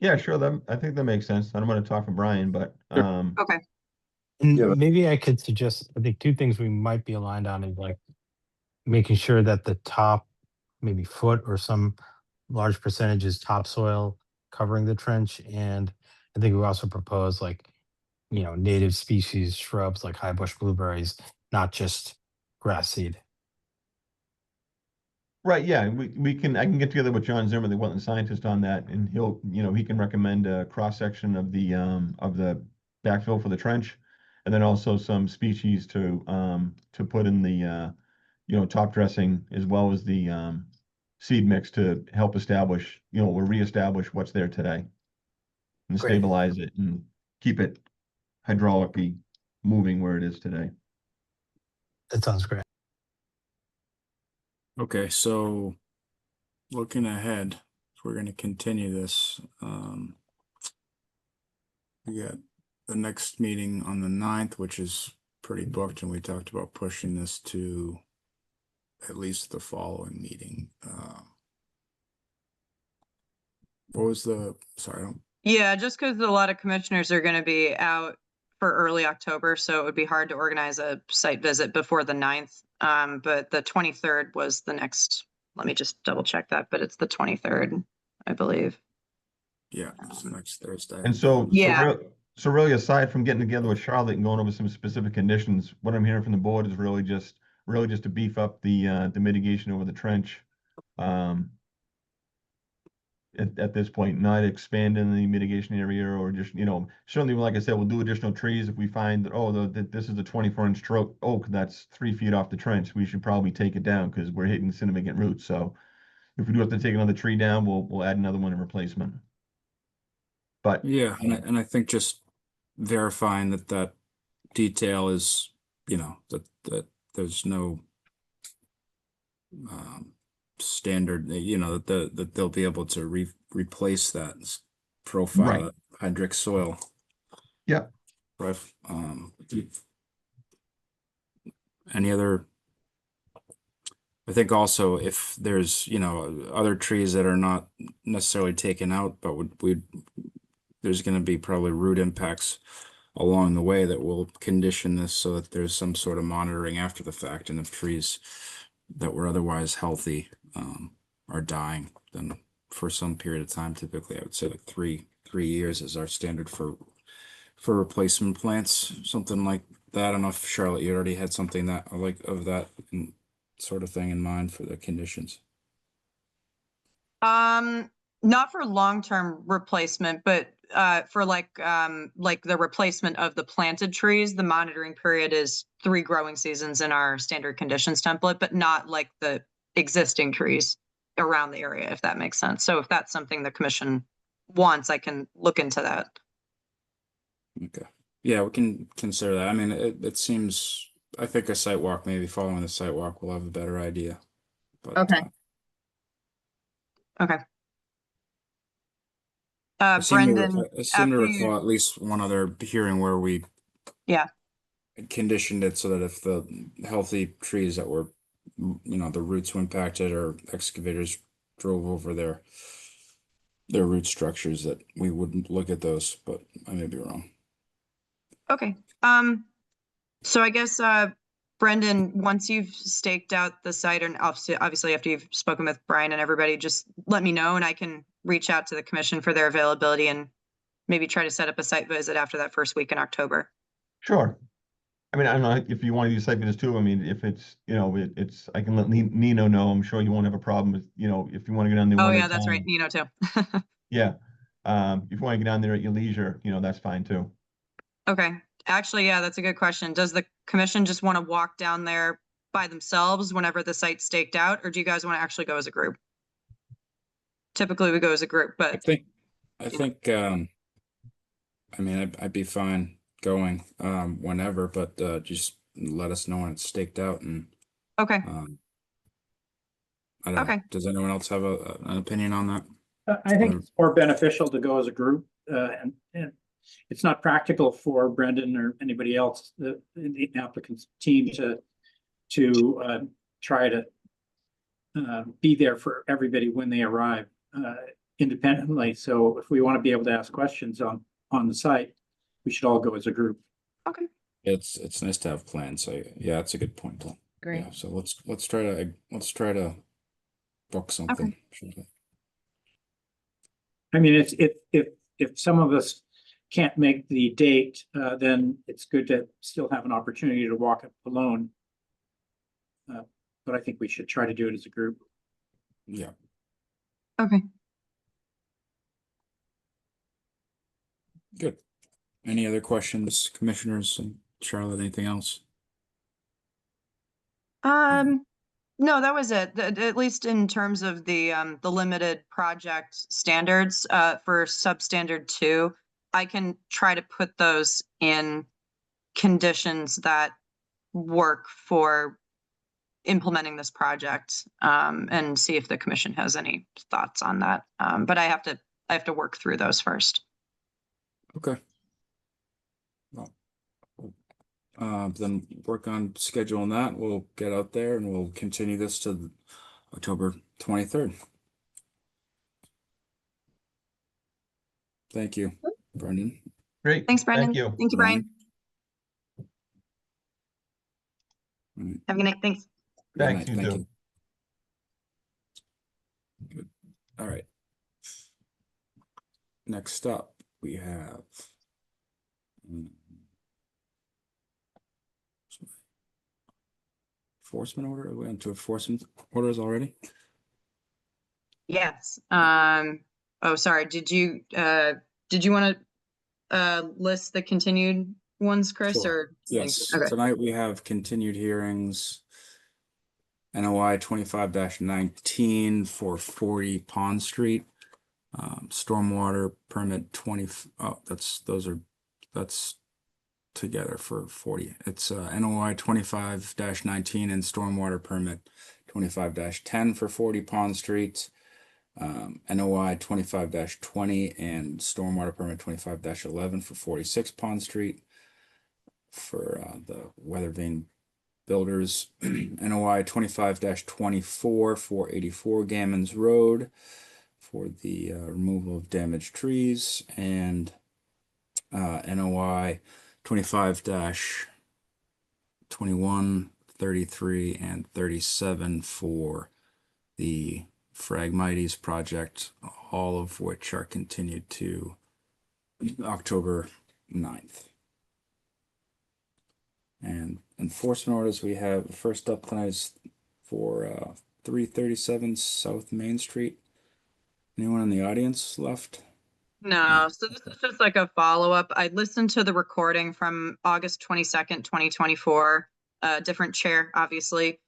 Yeah, sure. I think that makes sense. I don't want to talk for Brian, but Okay. And Yeah, but- maybe I could suggest, I think two things we might be aligned on is like making sure that the top maybe foot or some large percentage is topsoil covering the trench. And I think we also propose native species shrubs like high bush blueberries not just grass seed. Right, yeah, we can, I can get together with John Zimmer, the wetland scientist, on that, and he'll, he can recommend a cross-section of the backfill for the trench, and then also some species to put in the, top dressing, as well as the, seed mix to help establish, or reestablish what's there today. And Great. stabilize it and keep it hydraulically moving where it is today. That sounds great. Okay, so looking ahead, if we're going to continue this, we got the next meeting on the 9th, which is pretty booked, and we talked about pushing this to at least the following meeting. What was the, sorry, I don't, Yeah, just because a lot of commissioners are going to be out for early October, so it would be hard to organize a site visit before the 9th. But the 23rd was the next, let me just double check that, but it's the 23rd, I believe. yeah, it's next Thursday. And so, Yeah. so really, aside from getting together with Charlotte and going over some specific conditions, what I'm hearing from the board is really just to beef up the mitigation over the trench. At this point, not expanding the mitigation area, or just, certainly, like I said, we'll do additional trees if we find that, that this is a 24-inch oak that's 3 feet off the trench. We should probably take it down because we're hitting significant roots. So if we do have to take another tree down, we'll add another one in replacement. But Yeah, and I think just verifying that detail is, that there's no standard, that they'll be able to replace that profile, Right. that hydric soil. Yeah. Any other? I think also if there's, other trees that are not necessarily taken out, but there's going to be probably root impacts along the way that will condition this so that there's some sort of monitoring after the fact. And if trees that were otherwise healthy are dying, then for some period of time, typically I would say like three years is our standard for replacement plants, something like that. I don't know if Charlotte, you already had something that of that sort of thing in mind for the conditions. Not for long-term replacement, but for like the replacement of the planted trees, the monitoring period is 3 growing seasons in our standard conditions template, but not like the existing trees around the area, if that makes sense. So if that's something the commission wants, I can look into that. Okay. Yeah, we can consider that. I mean, it seems, I think a site walk, maybe following the site walk, we'll have a better idea. But, Okay. Okay. I seem to Brendan, recall at least one other hearing where we conditioned it so that if the healthy trees that were, the roots were impacted or excavators drove over their root structures, that we wouldn't look at those, but I may be wrong. Okay. So I guess, Brendan, once you've staked out the site, and obviously after you've spoken with Brian and everybody, just let me know and I can reach out to the commission for their availability and maybe try to set up a site visit after that first week in October. sure. I mean, I don't know if you want to use site visits too. I mean, if it's, it's, I can let Nino know. I'm sure you won't have a problem with, if you want to go down there. Oh one at yeah, a that's right. time. Nino too. Yeah. If you want to get down there at your leisure, that's fine too. Okay. Actually, yeah, that's a good question. Does the commission just want to walk down there by themselves whenever the site's staked out, or do you guys want to actually go as a group? Typically we go as a group, I but think, I mean, I'd be fine going whenever, but just let us know when it's staked out. And okay. I don't know. Okay. Does anyone else have an opinion on that? I think it's more beneficial to go as a group, and it's not practical for Brendan or anybody else, the applicant's team, to try to be there for everybody when they arrive independently. So if we want to be able to ask questions on the site, we should all go as a group. Okay. It's nice to have plans. So yeah, that's a good point. Great. Yeah, so let's try to book something. I mean, if some of us can't make the date, then it's good to still have an opportunity to walk it alone. But I think we should try to do it as a group. Yeah. Okay. Good. Any other questions, commissioners and Charlotte, anything else? No, that was it. At least in terms of the limited project standards, for substandard 2, I can try to put those in conditions that work for implementing this project, and see if the commission has any thoughts on that. But I have to work through those first. Okay. Well, then work on scheduling that. We'll get out there and we'll continue this to October 23rd. Thank you, Brendan. Great. Thanks, Brendan. Thank you. Thank you, Brian. All right. Have a good night. Thanks. Good Thanks, night. you Thank too. you. Good. All right. Next up, we have enforcement order. We went to enforcement orders already. Yes. Oh, sorry. Did you want to list the continued ones, Chris, Sure. or? Yes, Okay. tonight we have continued hearings. NOI 25-19 for 40 Pond Street. Stormwater permit 20, that's together for 40. It's NOI 25-19 and stormwater permit 25-10 for 40 Pond Street. NOI 25-20 and stormwater permit 25-11 for 46 Pond Street. For the Weather Vane Builders, NOI 25-24 for 84 Gammons Road for the removal of damaged trees, and NOI 25-21, 33, and 37 for the Phragmites project, all of which are continued to October 9th. And enforcement orders, we have first up tonight is for 337 South Main Street. Anyone in the audience left? No, so this is just like a follow-up. I listened to the recording from August 22nd, 2024, different chair, obviously.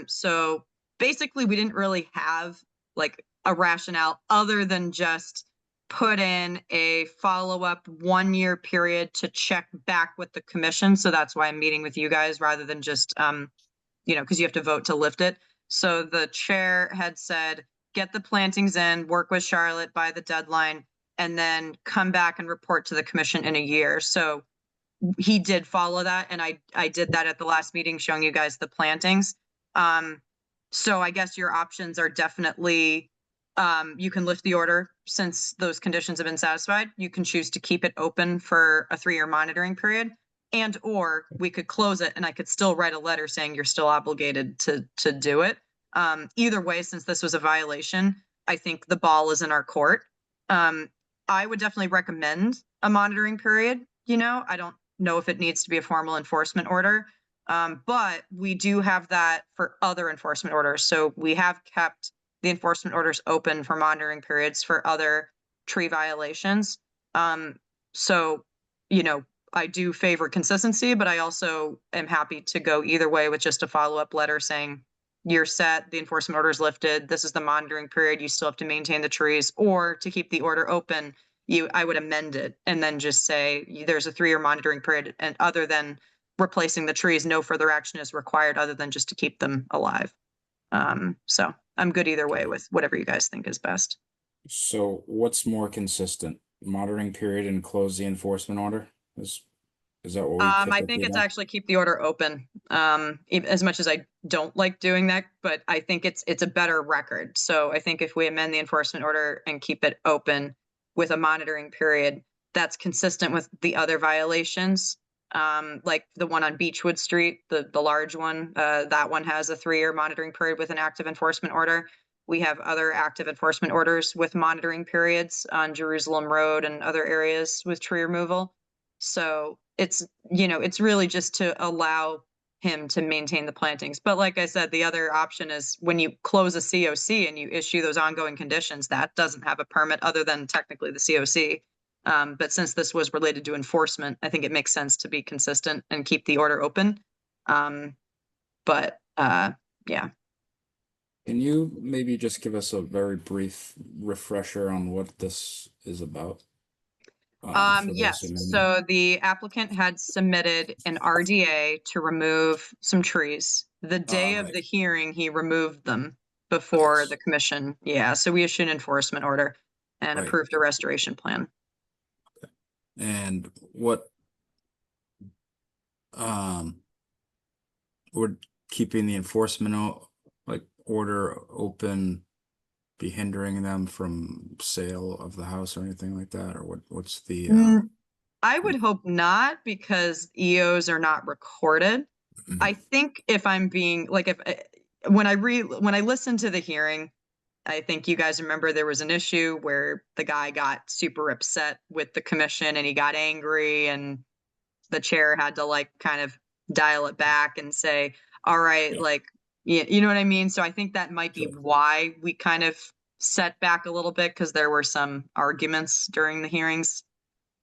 So basically we didn't really have like a rationale other than just put in a follow-up 1-year period to check back with the commission. So that's why I'm meeting with you guys rather than just, because you have to vote to lift it. So the chair had said, get the plantings in, work with Charlotte by the deadline, and then come back and report to the commission in a year. So he did follow that, and I did that at the last meeting, showing you guys the plantings. So I guess your options are definitely, you can lift the order since those conditions have been satisfied. You can choose to keep it open for a 3-year monitoring period, and or we could close it and I could still write a letter saying you're still obligated to do it. Either way, since this was a violation, I think the ball is in our court. I would definitely recommend a monitoring period. I don't know if it needs to be a formal enforcement order, but we do have that for other enforcement orders. So we have kept the enforcement orders open for monitoring periods for other tree violations. So, I do favor consistency, but I also am happy to go either way with just a follow-up letter saying you're set, the enforcement order is lifted, this is the monitoring period, you still have to maintain the trees, or to keep the order open, I would amend it and then just say there's a 3-year monitoring period, and other than replacing the trees, no further action is required other than just to keep them alive. So I'm good either way with whatever you guys think is best. So what's more consistent, monitoring period and close the enforcement order? Is that what we I typically think it's do? actually keep the order open. As much as I don't like doing that, but I think it's a better record. So I think if we amend the enforcement order and keep it open with a monitoring period, that's consistent with the other violations. Like the one on Beechwood Street, the large one, that one has a 3-year monitoring period with an active enforcement order. We have other active enforcement orders with monitoring periods on Jerusalem Road and other areas with tree removal. So it's, you know, it's really just to allow him to maintain the plantings. But like I said, the other option is when you close a COC and you issue those ongoing conditions, that doesn't have a permit other than technically the COC. But since this was related to enforcement, I think it makes sense to be consistent and keep the order open. Yeah. Can you maybe just give us a very brief refresher on what this is about? For those Yes, who may not- so the applicant had submitted an RDA to remove some trees. The day of right. the hearing, he removed them before Yes. the commission. Yeah, so we issued an enforcement order and Right. approved a restoration plan. And what, would keeping the enforcement order open be hindering them from sale of the house or anything like that? Or what's the, I would hope not, because EOs are not recorded. I think if I'm being like, when I listened to the hearing, I think you guys remember there was an issue where the guy got super upset with the commission and he got angry, and the chair had to like kind of dial it back and say, all right, Yeah. like, you know what I mean? So I think that might be Sure. why we kind of set back a little bit, because there were some arguments during the hearings.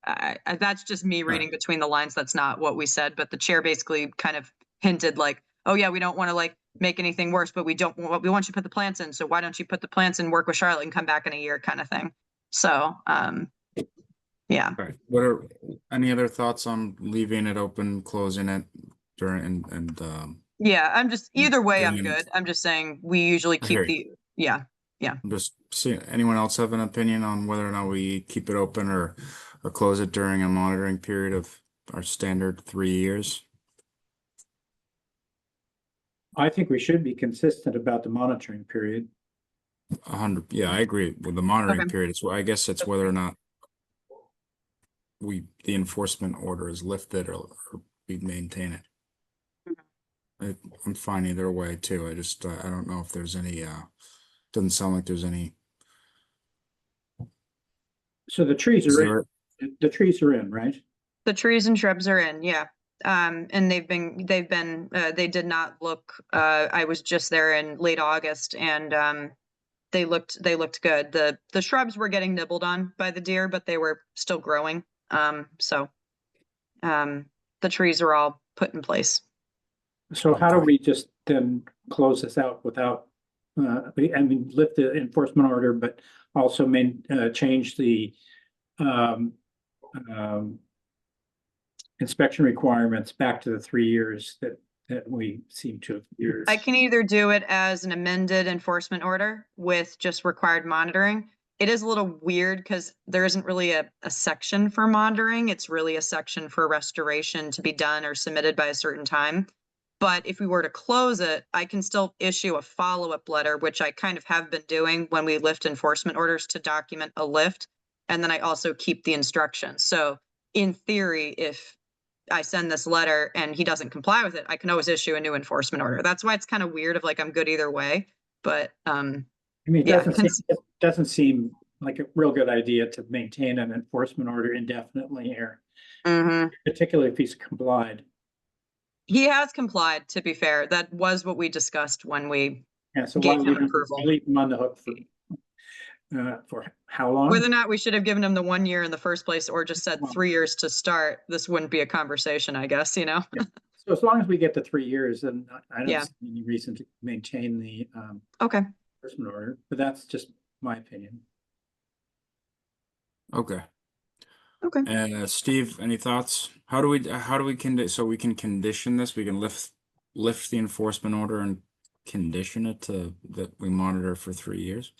That's just me reading between the lines. That's not what we said, but the chair basically kind of hinted like, oh yeah, we don't want to like make anything worse, but we want you to put the plants in. So why don't you put the plants in, work with Charlotte and come back in a year kind of thing. So, yeah. Right. What are any other thoughts on leaving it open, closing it during and Yeah, I'm just, either way, I'm doing it- good. I'm just saying we usually I hear keep I'm just seeing, anyone else have an opinion on whether or not we keep it open or close it during a monitoring period of our standard 3 years? I think we should be consistent about the monitoring period. 100, yeah, I agree with the monitoring Okay. period. It's, I guess it's whether or not the enforcement order is lifted or we maintain it. I'm fine either way too. I just, I don't know if there's any, doesn't sound like there's any. So the trees Is are in, the trees are in, right? The trees and shrubs are in, yeah. And they did not look, I was just there in late August, and they looked good. The shrubs were getting nibbled on by the deer, but they were still growing. The trees are all put in place. So how do Okay. we just then close this out without, lift the enforcement order, but also change the inspection requirements back to the 3 years that we seem to have used? I can either do it as an amended enforcement order with just required monitoring. It is a little weird because there isn't really a section for monitoring. It's really a section for restoration to be done or submitted by a certain time. But if we were to close it, I can still issue a follow-up letter, which I kind of have been doing when we lift enforcement orders to document a lift. And then I also keep the instructions. So in theory, if I send this letter and he doesn't comply with it, I can always issue a new enforcement order. That's why it's kind of weird of like, I'm good either way, but, I mean, yeah, it doesn't seem like a real good idea to maintain an enforcement order indefinitely here, particularly if he's complied. He has complied, to be fair. That was what we discussed when we Yeah, so gave why him we don't approval. leave him on the hook for how long? Whether or not we should have given him the 1 year in the first place or just said Well- 3 years to start, this wouldn't be a conversation, I guess, you know? So as long as we get to 3 years, then I don't Yeah. see any reason to maintain the Okay. enforcement order, but that's just my opinion. Okay. Okay. And Steve, any thoughts? How do we so we can condition this? We can lift the enforcement order and condition it to that we monitor for 3 years?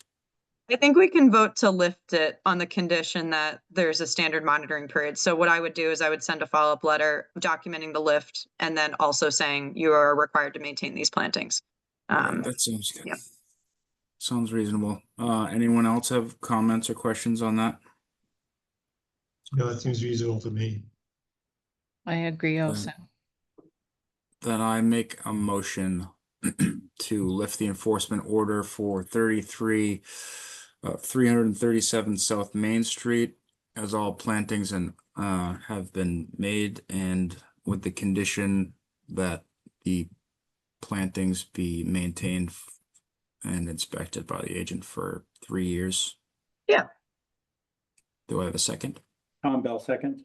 I think we can vote to lift it on the condition that there's a standard monitoring period. So what I would do is I would send a follow-up letter documenting the lift and then also saying you are required to maintain these plantings. That sounds good. yeah. Sounds reasonable. Anyone else have comments or questions on that? No, that seems reasonable to me. I agree also. Then I make a motion to lift the enforcement order for 337 South Main Street, as all plantings have been made, and with the condition that the plantings be maintained and inspected by the agent for 3 years. Yeah. Do I have a second? Tom Bell, second.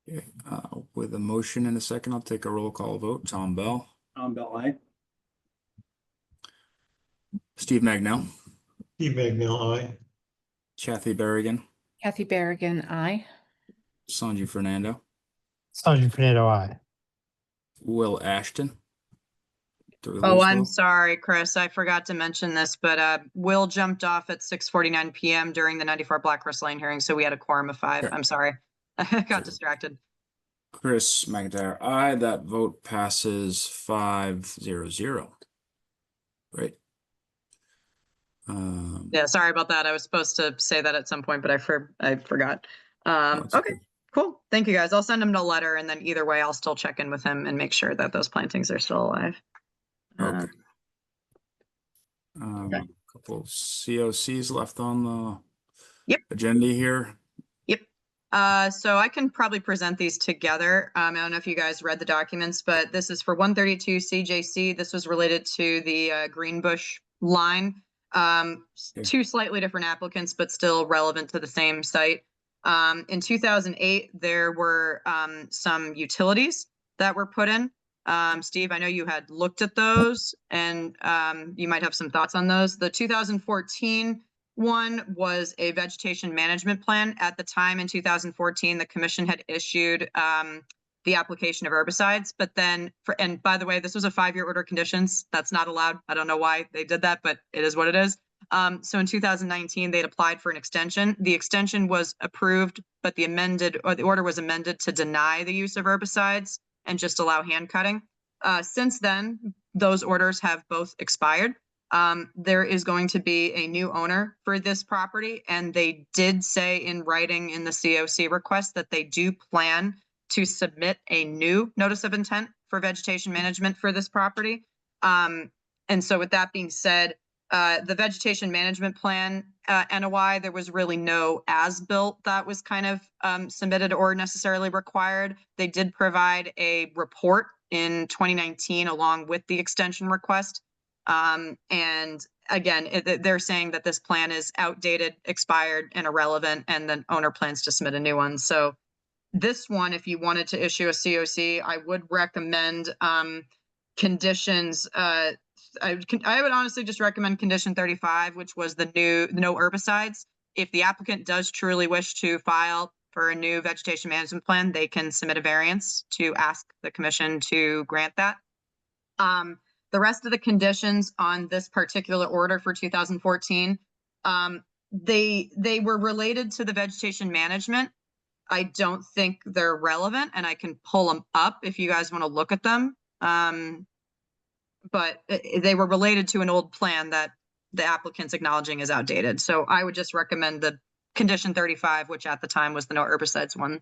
Okay, with a motion and a second, I'll take a roll call vote. Tom Bell, Tom Bell, aye. Steve Magnell, Steve Magnoll, aye. Kathy Berrigan, Kathy Berrigan, aye. Sanju Fernando, Sanju Fernando, aye. Will Ashton. Do we Oh, lose I'm Will? sorry, Chris. I forgot to mention this, but Will jumped off at 6:49 PM during the 94 Blackhorse Lane hearing, so we had a quorum of 5. Sure. I'm sorry. I got distracted. Chris McIntyre, aye. That vote passes 5-0-0. Great. Yeah, sorry about that. I was supposed to say that at some point, but I forgot. it's Okay, cool. Thank you, guys. I'll send him a letter, and then either way, I'll still check in with him and make sure that those plantings are still alive. Okay. Couple COCs left on the Yep. agenda here. Yep. So I can probably present these together. I don't know if you guys read the documents, but this is for 132 CJC. This was related to the Greenbush line. Two slightly different applicants, but still relevant to the same site. In 2008, there were some utilities that were put in. Steve, I know you had looked at those and you might have some thoughts on those. The 2014 one was a vegetation management plan. At the time in 2014, the commission had issued the application of herbicides, but then and by the way, this was a 5-year order of conditions. That's not allowed. I don't know why they did that, but it is what it is. So in 2019, they'd applied for an extension. The extension was approved, but the order was amended to deny the use of herbicides and just allow hand cutting. Since then, those orders have both expired. There is going to be a new owner for this property, and they did say in writing in the COC request that they do plan to submit a new notice of intent for vegetation management for this property. And so with that being said, the vegetation management plan, NOI, there was really no as-built that was kind of submitted or necessarily required. They did provide a report in 2019 along with the extension request. And again, they're saying that this plan is outdated, expired, and irrelevant, and the owner plans to submit a new one. So this one, if you wanted to issue a COC, I would recommend conditions. I would honestly just recommend condition 35, which was the new no herbicides. If the applicant does truly wish to file for a new vegetation management plan, they can submit a variance to ask the commission to grant that. The rest of the conditions on this particular order for 2014, they were related to the vegetation management. I don't think they're relevant, and I can pull them up if you guys want to look at them. But they were related to an old plan that the applicant's acknowledging is outdated. So I would just recommend the condition 35, which at the time was the no herbicides one.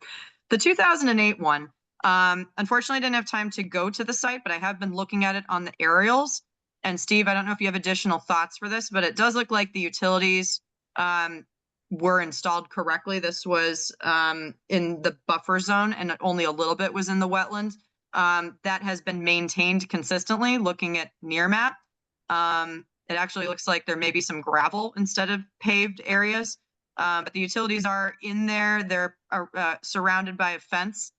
The 2008 one, unfortunately, I didn't have time to go to the site, but I have been looking at it on the aerials. And Steve, I don't know if you have additional thoughts for this, but it does look like the utilities were installed correctly. This was in the buffer zone, and only a little bit was in the wetland. That has been maintained consistently. Looking at near map, it actually looks like there may be some gravel instead of paved areas. But the utilities are in there. They're surrounded by a fence.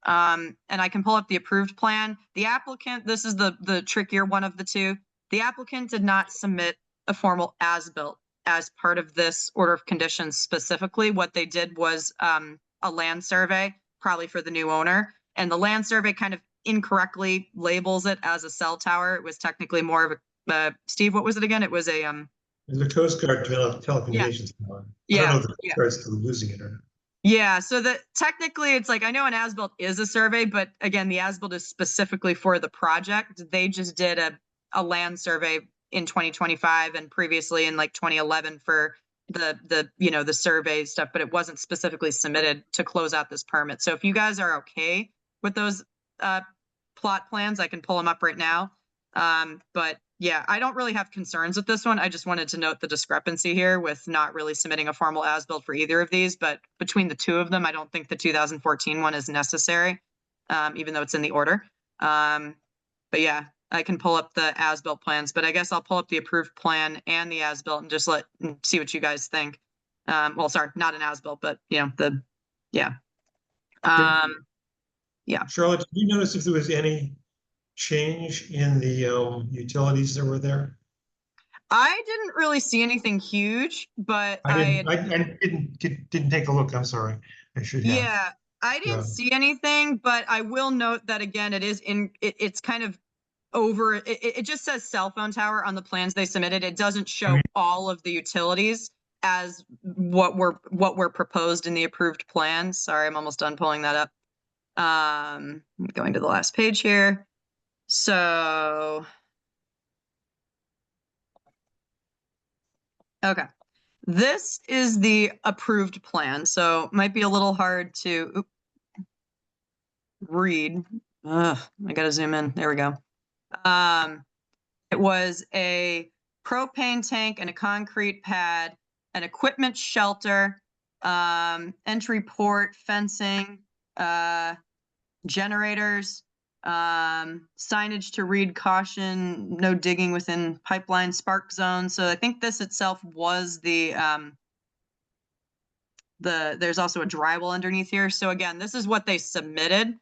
And I can pull up the approved plan. The applicant, this is the trickier one of the two. The applicant did not submit a formal as-built as part of this order of conditions specifically. What they did was a land survey, probably for the new owner. And the land survey kind of incorrectly labels it as a cell tower. It was technically more of a, Steve, what was it again? It was a, The Coast Guard telecommunications tower. Yeah. I don't know if the Coast Guard's still losing it or not. Yeah, so that technically it's like, I know an as-built is a survey, but again, the as-built is specifically for the project. They just did a land survey in 2025 and previously in like 2011 for the survey stuff, but it wasn't specifically submitted to close out this permit. So if you guys are okay with those plot plans, I can pull them up right now. But yeah, I don't really have concerns with this one. I just wanted to note the discrepancy here with not really submitting a formal as-built for either of these, but between the two of them, I don't think the 2014 one is necessary, even though it's in the order. But yeah, I can pull up the as-built plans, but I guess I'll pull up the approved plan and the as-built and just see what you guys think. Well, sorry, not an as-built, but you know, yeah. Charlotte, did you notice if there was any change in the utilities that were there? I didn't really see anything huge, but I didn't take a look. I'm sorry. I should have. yeah, I didn't see anything, but I will note that again, it's kind of over, it just says cell phone tower on the plans they submitted. It doesn't show all of the utilities as what were proposed in the approved plans. Sorry, I'm almost done pulling that up. Going to the last page here. So, okay. This is the approved plan, so might be a little hard to read. Ugh, I gotta zoom in. There we go. It was a propane tank and a concrete pad, an equipment shelter, entry port, fencing, generators, signage to read caution, no digging within pipeline spark zone. So I think this itself was there's also a drywall underneath here. So again, this is what they submitted.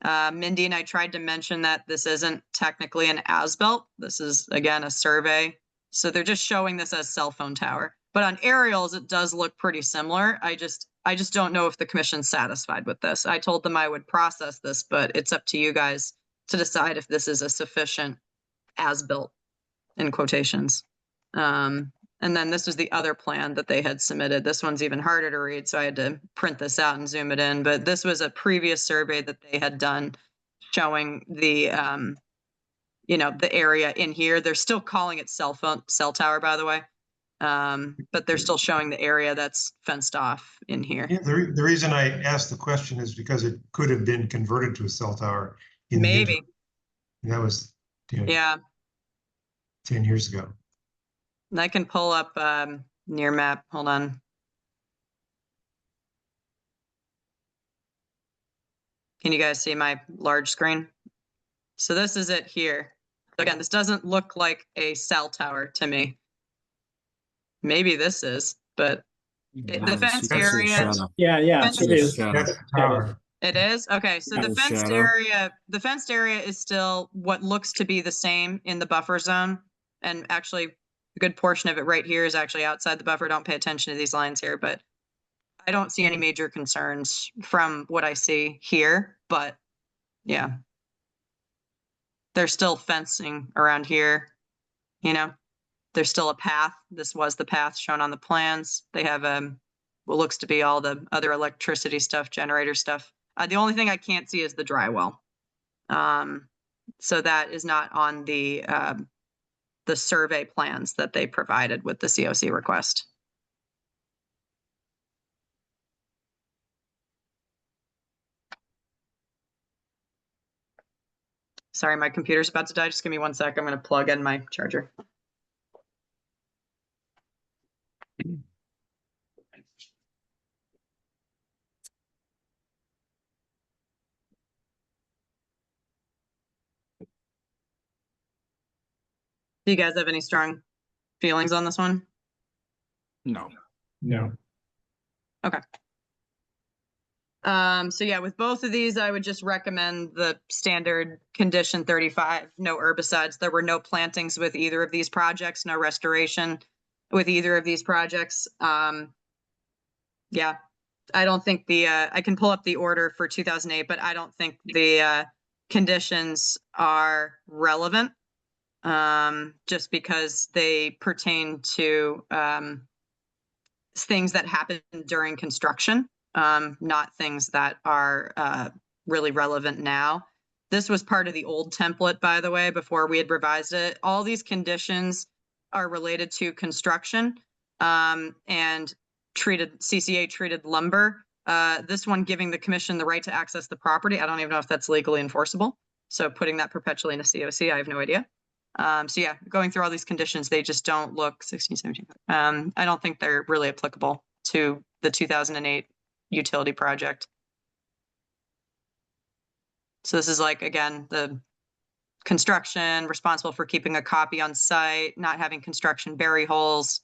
Mindy and I tried to mention that this isn't technically an as-built. This is again a survey. So they're just showing this as cell phone tower. But on aerials, it does look pretty similar. I just don't know if the commission's satisfied with this. I told them I would process this, but it's up to you guys to decide if this is a sufficient as-built in quotations. And then this was the other plan that they had submitted. This one's even harder to read, so I had to print this out and zoom it in. But this was a previous survey that they had done showing the, the area in here. They're still calling it cell tower, by the way. But they're still showing the area that's fenced off in here. Yeah, the reason I asked the question is because it could have been converted to a cell tower. Maybe. That was 10 years ago. And I can pull up near map. Hold on. Can you guys see my large screen? So this is it here. Again, this doesn't look like a cell tower to me. Maybe this is, but the fenced area. Yeah, Fenced- it is. That's the tower. It is? Okay, so the fenced area is still what looks to be the same in the buffer zone. And actually, a good portion of it right here is actually outside the buffer. Don't pay attention to these lines here, but I don't see any major concerns from what I see here, but yeah. There's still fencing around here, There's still a path. This was the path shown on the plans. They have what looks to be all the other electricity stuff, generator stuff. The only thing I can't see is the drywall. So that is not on the survey plans that they provided with the COC request. Sorry, my computer's about to die. Just give me 1 sec. I'm going to plug in my charger. Do you guys have any strong feelings on this one? No. No. Okay. So yeah, with both of these, I would just recommend the standard condition 35, no herbicides. There were no plantings with either of these projects, no restoration with either of these projects. Yeah, I don't think I can pull up the order for 2008, but I don't think the conditions are relevant. Just because they pertain to things that happened during construction, not things that are really relevant now. This was part of the old template, by the way, before we had revised it. All these conditions are related to construction and CCA treated lumber. This one giving the commission the right to access the property. I don't even know if that's legally enforceable. So putting that perpetually in a COC, I have no idea. So yeah, going through all these conditions, they just don't look 16, 17. I don't think they're really applicable to the 2008 utility project. So this is like, again, the construction, responsible for keeping a copy on site, not having construction bury holes,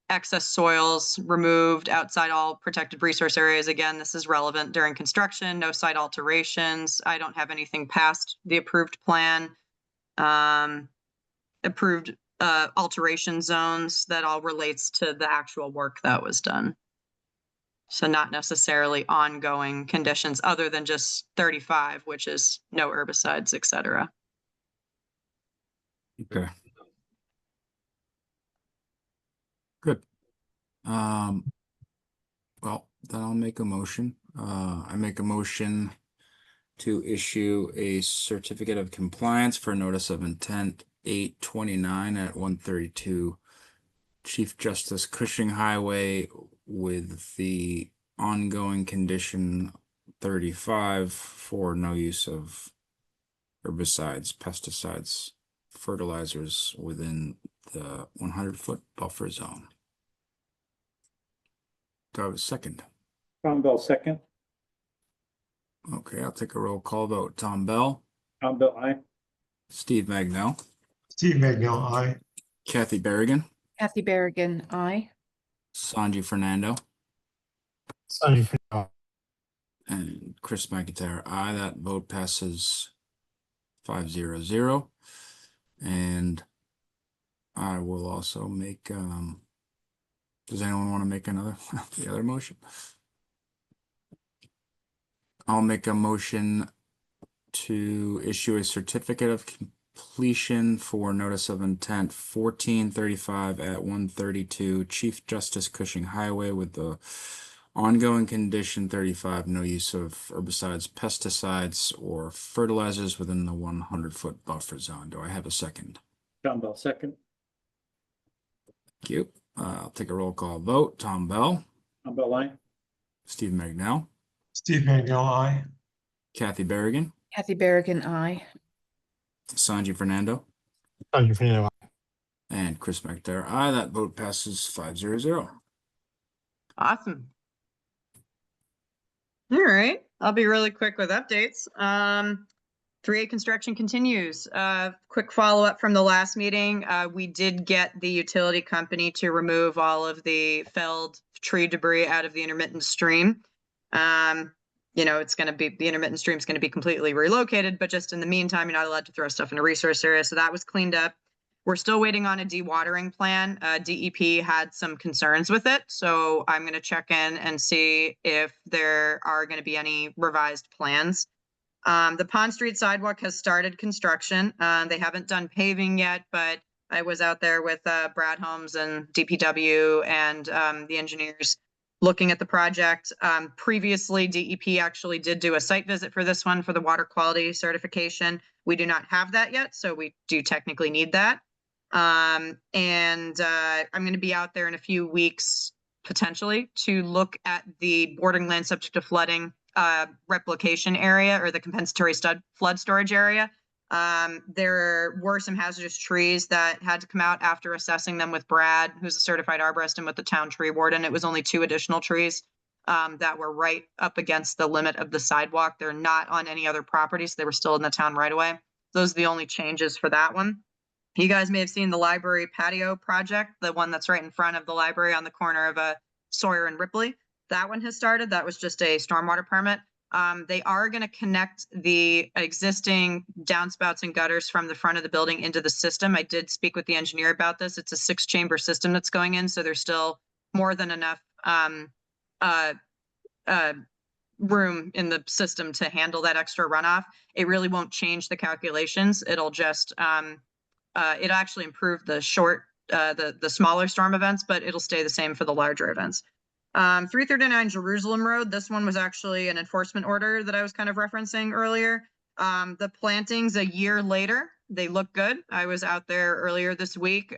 excess soils removed outside all protected resource areas. Again, this is relevant during construction, no site alterations. I don't have anything past the approved plan. Approved alteration zones, that all relates to the actual work that was done. So not necessarily ongoing conditions other than just 35, which is no herbicides, et cetera. Okay. Good. Well, then I'll make a motion. I make a motion to issue a certificate of compliance for notice of intent 829 at 132 Chief Justice Cushing Highway with the ongoing condition 35 for no use of herbicides, pesticides, fertilizers within the 100-foot buffer zone. Do I have a second? Tom Bell, second. Okay, I'll take a roll call vote. Tom Bell, Tom Bell, aye. Steve Magnell, Steve Magnell, aye. Kathy Berrigan, Kathy Berrigan, aye. Sanji Fernando, Sanjay Fernando, and Chris McIntyre. Aye, that vote passes 5-0-0. And I will also make, does anyone want to make another, the other motion? I'll make a motion to issue a certificate of completion for notice of intent 1435 at 132 Chief Justice Cushing Highway with the ongoing condition 35, no use of herbicides, pesticides, or fertilizers within the 100-foot buffer zone. Do I have a second? Tom Bell, second. Thank you. I'll take a roll call vote. Tom Bell, Tom Bell, aye. Steve Magnell, Steve Magnell, aye. Kathy Berrigan, Kathy Berrigan, aye. Sanji Fernando, Sanjay Fernando, and Chris McIntyre. Aye, that vote passes 5-0-0. Awesome. All right, I'll be really quick with updates. 3A construction continues. Quick follow-up from the last meeting. We did get the utility company to remove all of the felled tree debris out of the intermittent stream. It's going to be, the intermittent stream is going to be completely relocated, but just in the meantime, you're not allowed to throw stuff in a resource area. So that was cleaned up. We're still waiting on a dewatering plan. DEP had some concerns with it. So I'm going to check in and see if there are going to be any revised plans. The Pond Street sidewalk has started construction. They haven't done paving yet, but I was out there with Brad Holmes and DPW and the engineers looking at the project. Previously, DEP actually did do a site visit for this one for the water quality certification. We do not have that yet, so we do technically need that. I'm going to be out there in a few weeks, potentially, to look at the bordering land subject to flooding replication area, or the compensatory flood storage area. There were some hazardous trees that had to come out after assessing them with Brad, who's a certified arborist, and with the town tree warden. It was only 2 additional trees that were right up against the limit of the sidewalk. They're not on any other property, so they were still in the town right away. Those are the only changes for that one. You guys may have seen the library patio project, the one that's right in front of the library on the corner of Sawyer and Ripley. That one has started. That was just a stormwater permit. They are going to connect the existing downspouts and gutters from the front of the building into the system. I did speak with the engineer about this. It's a 6-chamber system that's going in, so there's still more than enough room in the system to handle that extra runoff. It really won't change the calculations. It'll just it'll actually improve the the smaller storm events, but it'll stay the same for the larger events. 339 Jerusalem Road. This one was actually an enforcement order that I was kind of referencing earlier. The plantings a year later, they look good. I was out there earlier this week.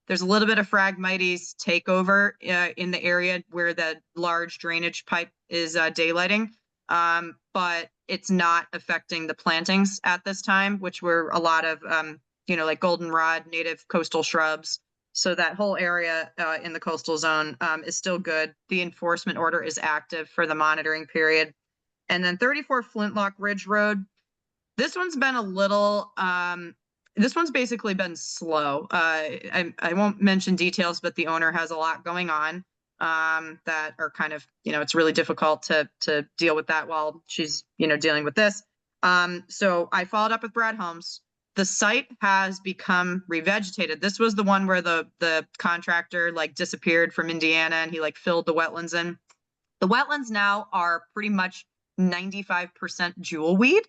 There's a little bit of Phragmites takeover in the area where the large drainage pipe is daylighting. but it's not affecting the plantings at this time, which were a lot of, like goldenrod, native coastal shrubs. So that whole area in the coastal zone is still good. The enforcement order is active for the monitoring period. And then 34 Flintlock Ridge Road, this one's been a little, this one's basically been slow. I won't mention details, but the owner has a lot going on that are kind of, it's really difficult to deal with that while she's, dealing with this. So I followed up with Brad Holmes. The site has become revegetated. This was the one where the contractor like disappeared from Indiana and he like filled the wetlands in. The wetlands now are pretty much 95% jewelweed.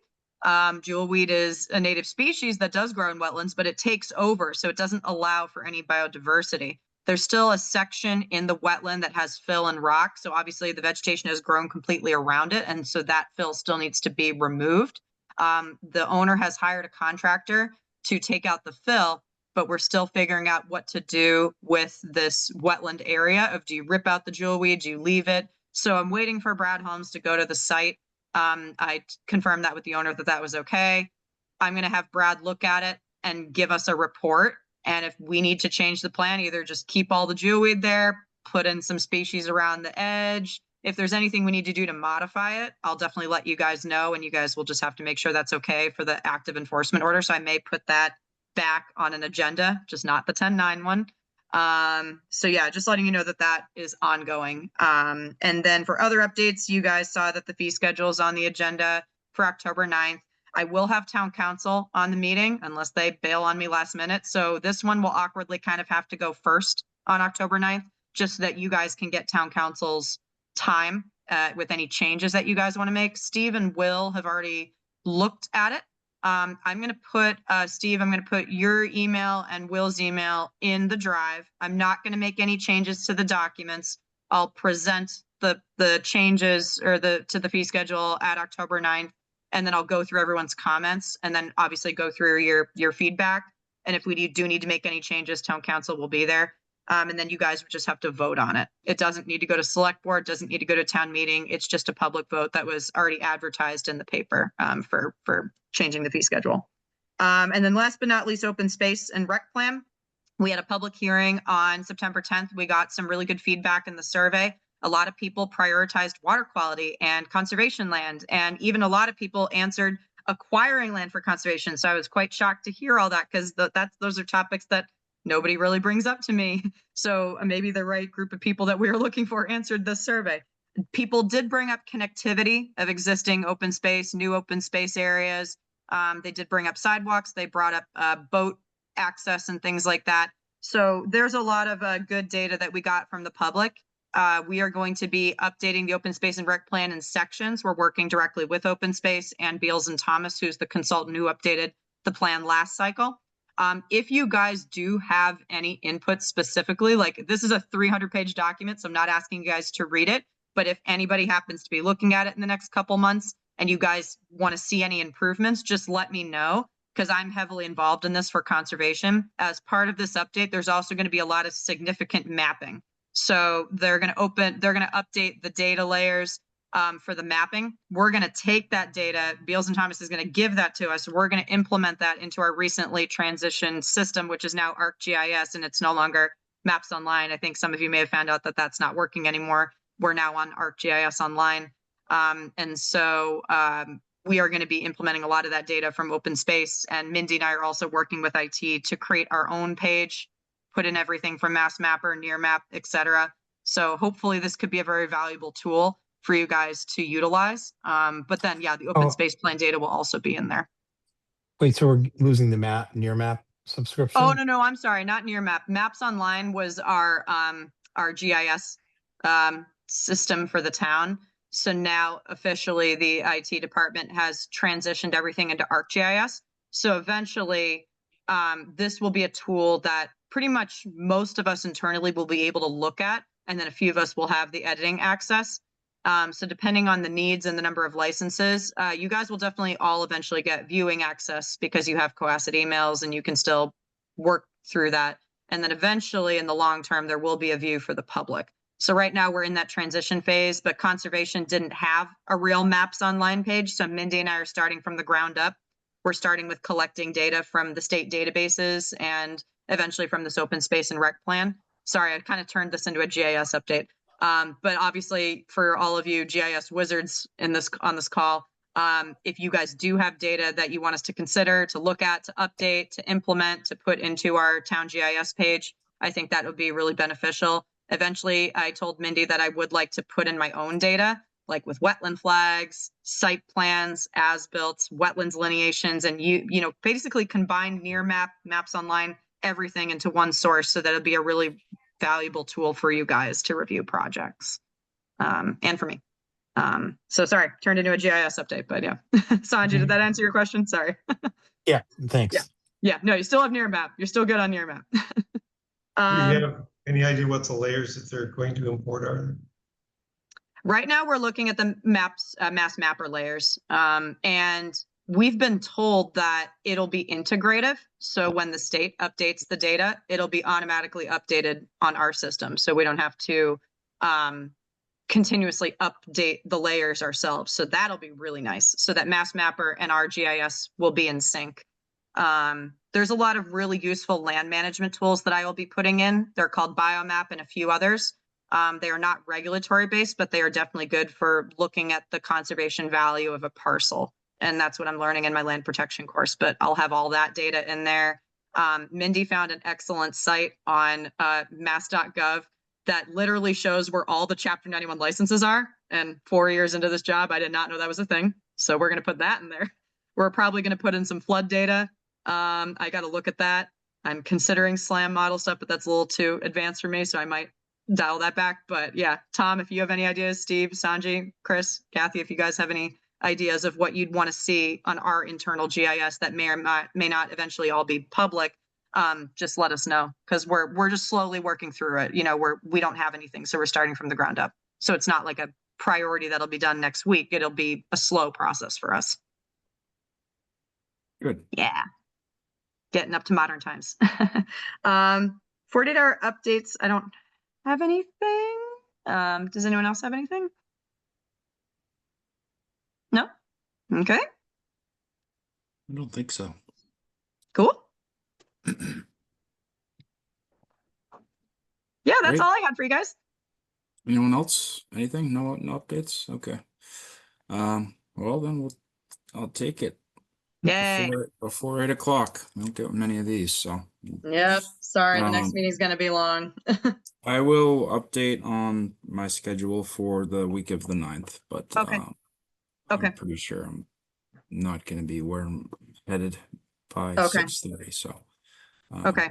Jewelweed is a native species that does grow in wetlands, but it takes over, so it doesn't allow for any biodiversity. There's still a section in the wetland that has fill and rock, so obviously the vegetation has grown completely around it, and so that fill still needs to be removed. The owner has hired a contractor to take out the fill, but we're still figuring out what to do with this wetland area of, do you rip out the jewelweed, do you leave it? So I'm waiting for Brad Holmes to go to the site. I confirmed that with the owner that was okay. I'm going to have Brad look at it and give us a report. And if we need to change the plan, either just keep all the jewelweed there, put in some species around the edge. If there's anything we need to do to modify it, I'll definitely let you guys know, and you guys will just have to make sure that's okay for the active enforcement order. So I may put that back on an agenda, just not the 10-9 one. So yeah, just letting you know that is ongoing. And then for other updates, you guys saw that the fee schedule is on the agenda for October 9th. I will have town council on the meeting unless they bail on me last minute. So this one will awkwardly kind of have to go first on October 9th, just so that you guys can get town council's time with any changes that you guys want to make. Steve and Will have already looked at it. I'm going to put, Steve, I'm going to put your email and Will's email in the drive. I'm not going to make any changes to the documents. I'll present the changes or to the fee schedule at October 9th, and then I'll go through everyone's comments and then obviously go through your feedback. And if we do need to make any changes, town council will be there. And then you guys would just have to vote on it. It doesn't need to go to select board, doesn't need to go to town meeting. It's just a public vote that was already advertised in the paper for changing the fee schedule. And then last but not least, open space and rec plan. We had a public hearing on September 10th. We got some really good feedback in the survey. A lot of people prioritized water quality and conservation land, and even a lot of people answered acquiring land for conservation. So I was quite shocked to hear all that, because those are topics that nobody really brings up to me. So maybe the right group of people that we were looking for answered this survey. People did bring up connectivity of existing open space, new open space areas. They did bring up sidewalks. They brought up boat access and things like that. So there's a lot of good data that we got from the public. We are going to be updating the open space and rec plan in sections. We're working directly with Open Space and Beals and Thomas, who's the consultant who updated the plan last cycle. If you guys do have any input specifically, like this is a 300-page document, so I'm not asking you guys to read it, but if anybody happens to be looking at it in the next couple months and you guys want to see any improvements, just let me know, because I'm heavily involved in this for conservation. As part of this update, there's also going to be a lot of significant mapping. So they're going to update the data layers for the mapping. We're going to take that data. Beals and Thomas is going to give that to us. We're going to implement that into our recently transitioned system, which is now ArcGIS, and it's no longer Maps Online. I think some of you may have found out that that's not working anymore. We're now on ArcGIS Online. And so we are going to be implementing a lot of that data from Open Space. And Mindy and I are also working with IT to create our own page, put in everything from Mass Mapper, Nearmap, etc. So hopefully this could be a very valuable tool for you guys to utilize. But then, yeah, the open space plan data will also be in there. Wait, so we're losing the Nearmap subscription? Oh, no, I'm sorry, not Nearmap. Maps Online was our GIS system for the town. So now officially the IT department has transitioned everything into ArcGIS. So eventually this will be a tool that pretty much most of us internally will be able to look at, and then a few of us will have the editing access. So depending on the needs and the number of licenses, you guys will definitely all eventually get viewing access because you have Cohasset emails and you can still work through that. And then eventually in the long term, there will be a view for the public. So right now we're in that transition phase, but conservation didn't have a real Maps Online page. So Mindy and I are starting from the ground up. We're starting with collecting data from the state databases and eventually from this open space and rec plan. Sorry, I kind of turned this into a GIS update. But obviously for all of you GIS wizards on this call, if you guys do have data that you want us to consider, to look at, to update, to implement, to put into our town GIS page, I think that would be really beneficial. Eventually, I told Mindy that I would like to put in my own data, like with wetland flags, site plans, as-built, wetlands lineations, and basically combine Maps Online, everything into one source so that it'll be a really valuable tool for you guys to review projects, and for me. So sorry, turned into a GIS update, but yeah. Sanjay, did that answer your question? Sorry. Yeah, thanks. Yeah, no, you still have near map. You're still good on near map. Do you have any idea what the layers that they're going to import are? Right now, we're looking at the maps, mass mapper layers, and we've been told that it'll be integrative. So when the state updates the data, it'll be automatically updated on our system. So we don't have to continuously update the layers ourselves. So that'll be really nice. So that mass mapper and our GIS will be in sync. There's a lot of really useful land management tools that I will be putting in. They're called Biomap and a few others. They are not regulatory based, but they are definitely good for looking at the conservation value of a parcel. And that's what I'm learning in my land protection course, but I'll have all that data in there. Mindy found an excellent site on mass.gov that literally shows where all the Chapter 91 licenses are. And 4 years into this job, I did not know that was a thing. So we're going to put that in there. We're probably going to put in some flood data. I got to look at that. I'm considering SLAM model stuff, but that's a little too advanced for me. So I might dial that back. But yeah, Tom, if you have any ideas, Steve, Sanjay, Chris, Kathy, if you guys have any ideas of what you'd want to see on our internal GIS that may or may not eventually all be public, just let us know, because we're just slowly working through it. We don't have anything, so we're starting from the ground up. So it's not like a priority that'll be done next week. It'll be a slow process for us. Good. Yeah. Getting up to modern times. 48-hour updates. I don't have anything. Does anyone else have anything? No? Okay. I don't think so. Cool. Yeah, that's Great. all I had for you guys. Anyone else? Anything? No updates? Okay. Well then I'll take it. Yay. Before 8 o'clock. I don't get many of these, so. Yep. Sorry, the next Um, meeting's gonna be long. I will update on my schedule for the week of the 9th, but Okay. Okay. I'm pretty sure I'm not going to be where I'm headed by Okay. 6:30. So. Okay.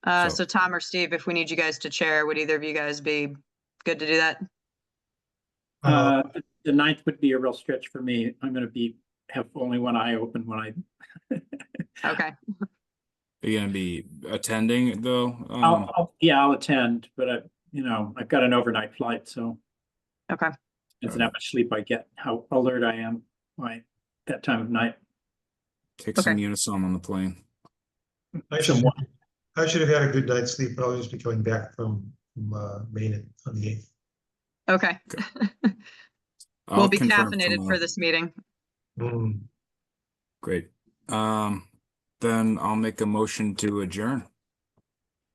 so- So Tom or Steve, if we need you guys to chair, would either of you guys be good to do that? The 9th would be a real stretch for me. I'm going to have only one eye open when I. Okay. Are you going to be attending though? I'll attend, but I've got an overnight flight, so Okay. it's how much sleep I get, how alert I am by that time of night. Take some Unisom on the plane. I should have had a good night's sleep, but I'll just be coming back from Maine on the 8th. Okay. I'll We'll be confirm caffeinated for tomorrow. this meeting. Great. Then I'll make a motion to adjourn.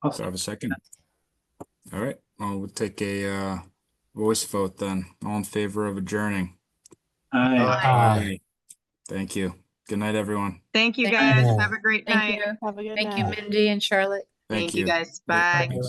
Do I have a second? All right. We'll take a voice vote then. All in favor of adjourning? Aye. Thank you. Good night, everyone. Thank you Thank guys. you. Have a great Thank night. you. Have a good Thank you, night. Mindy and Charlotte. Thank you guys. Bye.